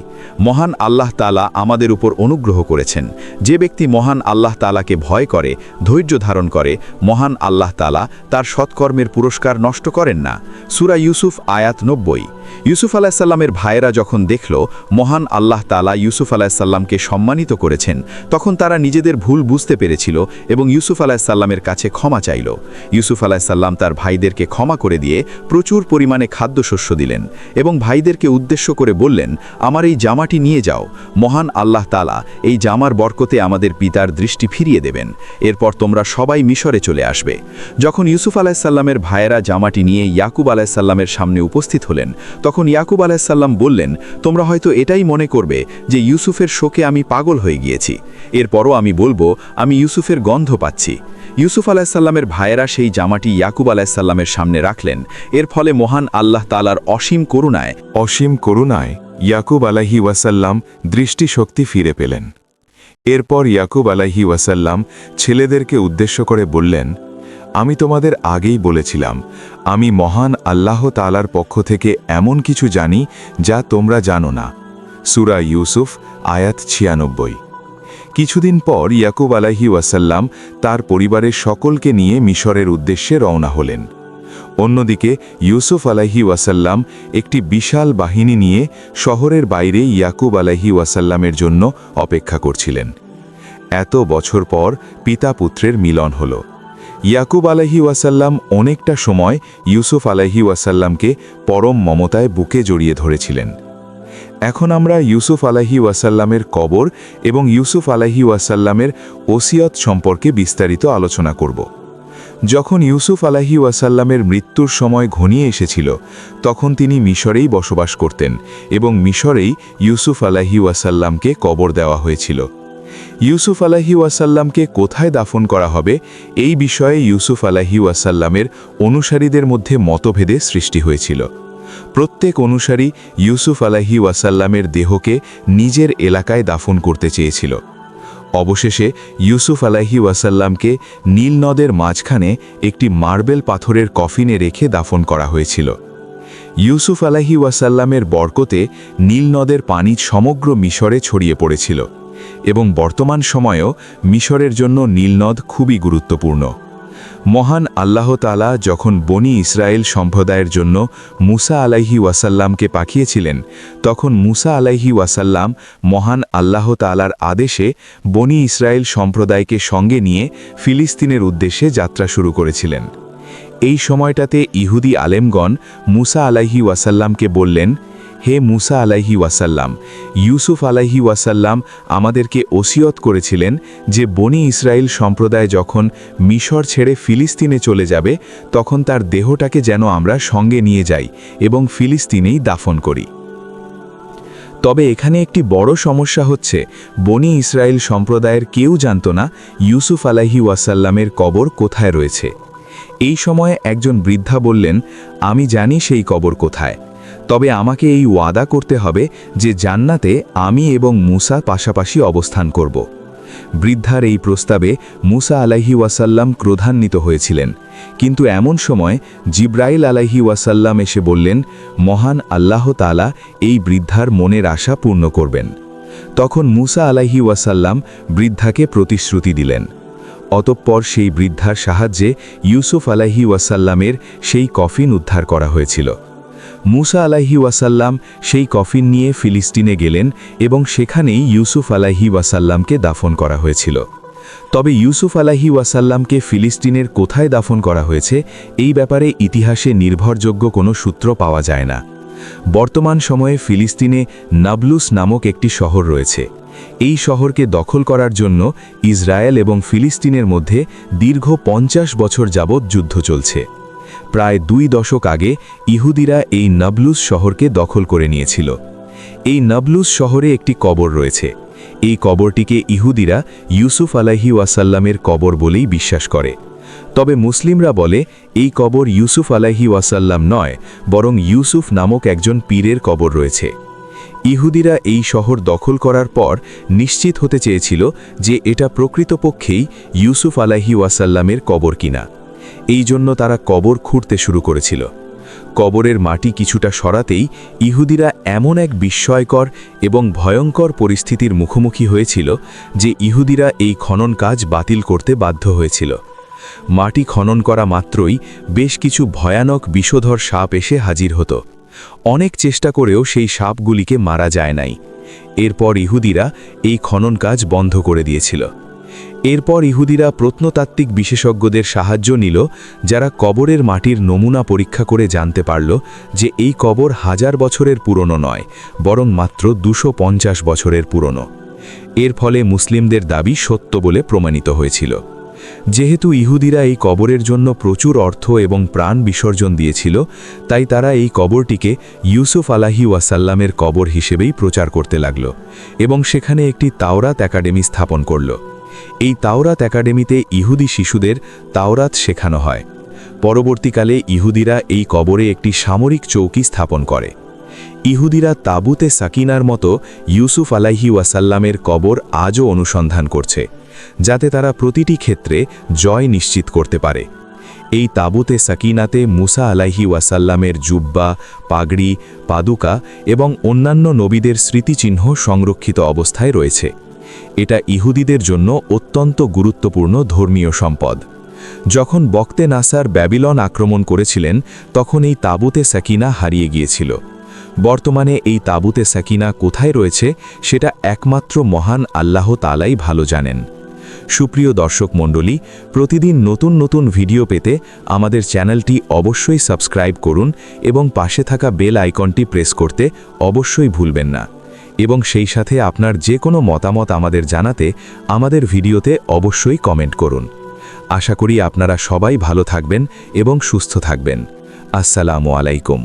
মহান আল্লাহ তাআলা আমাদের উপর অনুগ্রহ করেছেন। যে ব্যক্তি মহান আল্লাহ তাআলাকে ভয় করে, ধৈর্য ধারণ করে, মহান আল্লাহ তাআলা তার সৎকর্মের পুরস্কার নষ্ট করেন না। সূরা ইউসুফ আয়াত 90। ইউসুফ আলাহিসাল্লামের ভাইয়েরা যখন দেখল মহান আল্লাহ তাআলা ইউসুফ আলাহিসাল্লামকে সম্মানিত করেছেন, তখন তারা নিজেদের ভুল বুঝতে পেরেছিল এবং ইউসুফ আলাহিসাল্লামের কাছে ক্ষমা চাইল। ইউসুফ আলাহিসাল্লাম তার ভাইদেরকে ক্ষমা করে দিয়ে প্রচুর পরিমাণে খাদ্যশস্য দিলেন এবং ভাইদেরকে উদ্দেশ্য করে বললেন, আমার এই জামাটি নিয়ে যাও, মহান আল্লাহ তাআলা এই জামার বরকতে আমাদের পিতার দৃষ্টি ফিরিয়ে দেবেন, এরপর তোমরা সবাই মিশরে চলে আসবে। যখন ইউসুফ আলাহিসাল্লামের ভাইয়েরা জামাটি নিয়ে ইয়াকুব আলাহিসাল্লামের সামনে উপস্থিত হলেন, তখন ইয়াকুব আলাহিসাল্লাম বললেন, তোমরা হয়তো এটাই মনে করবে যে ইউসুফের শোকে আমি পাগল হয়ে গিয়েছি, এরপরও আমি বলবো আমি ইউসুফের গন্ধ পাচ্ছি। ইউসুফ আলাহিসাল্লামের ভাইয়েরা সেই জামাটি ইয়াকুব আলাহিসাল্লামের সামনে রাখলেন। এর ফলে মহান আল্লাহ তাআলার অসীম করুণায় ইয়াকুব আলাইহি ওয়াসাল্লাম দৃষ্টিশক্তি ফিরে পেলেন। এরপর ইয়াকুব আলাইহি ওয়াসাল্লাম ছেলেদেরকে উদ্দেশ্য করে বললেন, আমি তোমাদের আগেই বলেছিলাম, আমি মহান আল্লাহ তাআলার পক্ষ থেকে এমন কিছু জানি যা তোমরা জানো না। সূরা ইউসুফ আয়াত ৯৬। কিছুদিন পর ইয়াকুব আলাইহি ওয়াসাল্লাম তার পরিবারের সকলকে নিয়ে মিশরের উদ্দেশ্যে রওনা হলেন। অন্যদিকে ইউসুফ আলাইহি ওয়াসাল্লাম একটি বিশাল বাহিনী নিয়ে শহরের বাইরে ইয়াকুব আলাইহি ওয়াসাল্লামের জন্য অপেক্ষা করছিলেন। এত বছর পর পিতা পুত্রের মিলন হল। ইয়াকুব আলাইহি ওয়াসাল্লাম অনেকটা সময় ইউসুফ আলাইহি ওয়াসাল্লামকে পরম মমতায় বুকে জড়িয়ে ধরেছিলেন। এখন আমরা ইউসুফ আলাইহি ওয়াসাল্লামের কবর এবং ইউসুফ আলাইহি ওয়াসাল্লামের ওসিয়ত সম্পর্কে বিস্তারিত আলোচনা করব। যখন ইউসুফ আলাইহি ওয়াসাল্লামের মৃত্যুর সময় ঘনিয়ে এসেছিল, তখন তিনি মিশরেই বসবাস করতেন এবং মিশরেই ইউসুফ আলাইহি ওয়াসাল্লামকে কবর দেওয়া হয়েছিল। ইউসুফ আলাইহি ওয়াসাল্লামকে কোথায় দাফন করা হবে, এই বিষয়ে ইউসুফ আলাইহি ওয়াসাল্লামের অনুসারীদের মধ্যে মতভেদে সৃষ্টি হয়েছিল। প্রত্যেক অনুসারী ইউসুফ আলাইহি ওয়াসাল্লামের দেহকে নিজের এলাকায় দাফন করতে চেয়েছিল। অবশেষে ইউসুফ আলাইহি ওয়াসাল্লামকে নীল নদের মাঝখানে একটি মার্বেল পাথরের কফিনে রেখে দাফন করা হয়েছিল। ইউসুফ আলাইহি ওয়াসাল্লামের বরকতে নীল নদের পানি সমগ্র মিশরে ছড়িয়ে পড়েছিল এবং বর্তমান সময়েও মিশরের জন্য নীল নদ খুবই গুরুত্বপূর্ণ। মহান আল্লাহ তাআলা যখন বনি ইসরায়েল সম্প্রদায়ের জন্য মুসা আলাইহি ওয়াসাল্লামকে পাঠিয়েছিলেন, তখন মুসা আলাইহি ওয়াসাল্লাম মহান আল্লাহ তাআলার আদেশে বনি ইসরায়েল সম্প্রদায়কে সঙ্গে নিয়ে ফিলিস্তিনের উদ্দেশ্যে যাত্রা শুরু করেছিলেন। এই সময়টাতে ইহুদি আলেমগণ মুসা আলাইহি ওয়াসাল্লামকে বললেন, হে মুসা আলাইহি ওয়াসাল্লাম, ইউসুফ আলাইহি ওয়াসাল্লাম আমাদেরকে ওসিয়ত করেছিলেন যে বনি ইসরায়েল সম্প্রদায় যখন মিশর ছেড়ে ফিলিস্তিনে চলে যাবে, তখন তার দেহটাকে যেন আমরা সঙ্গে নিয়ে যাই এবং ফিলিস্তিনেই দাফন করি। তবে এখানে একটি বড় সমস্যা হচ্ছে, বনি ইসরায়েল সম্প্রদায়ের কেউ জানত না ইউসুফ আলাইহি ওয়াসাল্লামের কবর কোথায় রয়েছে। এই সময়ে একজন বৃদ্ধা বললেন, আমি জানি সেই কবর কোথায়, তবে আমাকে এই ওয়াদা করতে হবে যে জান্নাতে আমি এবং মুসা পাশাপাশি অবস্থান করব। বৃদ্ধার এই প্রস্তাবে মুসা আলাইহি ওয়াসাল্লাম ক্রোধান্বিত হয়েছিলেন, কিন্তু এমন সময় জিব্রাইল আলাইহি ওয়াসাল্লাম এসে বললেন, মহান আল্লাহ তাআলা এই বৃদ্ধার মনের আশা পূর্ণ করবেন। তখন মুসা আলাইহি ওয়াসাল্লাম বৃদ্ধাকে প্রতিশ্রুতি দিলেন। অতঃপর সেই বৃদ্ধার সাহায্যে ইউসুফ আলাইহি ওয়াসাল্লামের সেই কফিন উদ্ধার করা হয়েছিল। মুসা আলাইহি ওয়াসাল্লাম সেই কফিন নিয়ে ফিলিস্তিনে গেলেন এবং সেখানেই ইউসুফ আলাইহি ওয়াসাল্লামকে দাফন করা হয়েছিল। তবে ইউসুফ আলাইহি ওয়াসাল্লামকে ফিলিস্তিনের কোথায় দাফন করা হয়েছে, এই ব্যাপারে ইতিহাসে নির্ভরযোগ্য কোনো সূত্র পাওয়া যায় না। বর্তমান সময়ে ফিলিস্তিনে নাবলুস নামক একটি শহর রয়েছে। এই শহরকে দখল করার জন্য ইসরায়েল এবং ফিলিস্তিনের মধ্যে দীর্ঘ 50 বছর যাবৎ যুদ্ধ চলছে। প্রায় 2 দশক আগে ইহুদিরা এই নাবলুস শহরকে দখল করে নিয়েছিল। এই নাবলুস শহরে একটি কবর রয়েছে। এই কবরটিকে ইহুদিরা ইউসুফ আলাইহি ওয়াসাল্লামের কবর বলেই বিশ্বাস করে। তবে মুসলিমরা বলে এই কবর ইউসুফ আলাইহি ওয়াসাল্লাম নয়, বরং ইউসুফ নামক একজন পীরের কবর রয়েছে। ইহুদিরা এই শহর দখল করার পর নিশ্চিত হতে চেয়েছিল যে এটা প্রকৃতপক্ষেই ইউসুফ আলাইহি ওয়াসাল্লামের কবর কিনা। এই জন্য তারা কবর খুঁড়তে শুরু করেছিল। কবরের মাটি কিছুটা সরাতেই ইহুদিরা এমন এক বিস্ময়কর এবং ভয়ঙ্কর পরিস্থিতির মুখোমুখি হয়েছিল যে ইহুদিরা এই খনন কাজ বাতিল করতে বাধ্য হয়েছিল। মাটি খনন করা মাত্রই বেশ কিছু ভয়ানক বিষধর সাপ এসে হাজির হতো। অনেক চেষ্টা করেও সেই সাপগুলিকে মারা যায় নাই। এরপর ইহুদিরা এই খনন কাজ বন্ধ করে দিয়েছিল। এরপর ইহুদিরা প্রত্নতাত্ত্বিক বিশেষজ্ঞদের সাহায্য নিল, যারা কবরের মাটির নমুনা পরীক্ষা করে জানতে পারল যে এই কবর 1000 বছরের পুরনো নয়, বরং মাত্র 250 বছরের পুরনো। এর ফলে মুসলিমদের দাবি সত্য বলে প্রমাণিত হয়েছিল। যেহেতু ইহুদিরা এই কবরের জন্য প্রচুর অর্থ এবং প্রাণ বিসর্জন দিয়েছিল, তাই তারা এই কবরটিকে ইউসুফ আলাইহিস ওয়াসাল্লামের কবর হিসেবেই প্রচার করতে লাগল এবং সেখানে একটি তাওরাত একাডেমি স্থাপন করল। এই তাওরাত একাডেমিতে ইহুদি শিশুদের তাওরাত শেখানো হয়। পরবর্তীকালে ইহুদিরা এই কবরে একটি সামরিক চৌকি স্থাপন করে। ইহুদিরা তাবুতে সাকিনার মতো ইউসুফ আলাইহিস ওয়াসাল্লামের কবর আজও অনুসন্ধান করছে, যাতে তারা প্রতিটি ক্ষেত্রে জয় নিশ্চিত করতে পারে। এই তাবুতে সাকিনাতে মুসা আলাইহিস ওয়াসাল্লামের জুব্বা, পাগড়ি, পাদুকা এবং অন্যান্য নবীদের স্মৃতিচিহ্ন সংরক্ষিত অবস্থায় রয়েছে। এটা ইহুদিদের জন্য অত্যন্ত গুরুত্বপূর্ণ ধর্মীয় সম্পদ। যখন বক্তে নাসার ব্যাবিলন আক্রমণ করেছিলেন, তখন এই তাবুতে সাকিনা হারিয়ে গিয়েছিল। বর্তমানে এই তাবুতে সাকিনা কোথায় রয়েছে সেটা একমাত্র মহান আল্লাহ তাআলাই ভালো জানেন। সুপ্রিয় দর্শক মণ্ডলী, প্রতিদিন নতুন নতুন ভিডিও পেতে আমাদের চ্যানেলটি অবশ্যই সাবস্ক্রাইব করুন এবং পাশে থাকা বেল আইকনটি প্রেস করতে অবশ্যই ভুলবেন না। এবং সেই সাথে আপনার যে কোনো মতামত আমাদের জানাতে আমাদের ভিডিওতে অবশ্যই কমেন্ট করুন। আশা করি আপনারা সবাই ভালো থাকবেন এবং সুস্থ থাকবেন। আসসালামু আলাইকুম।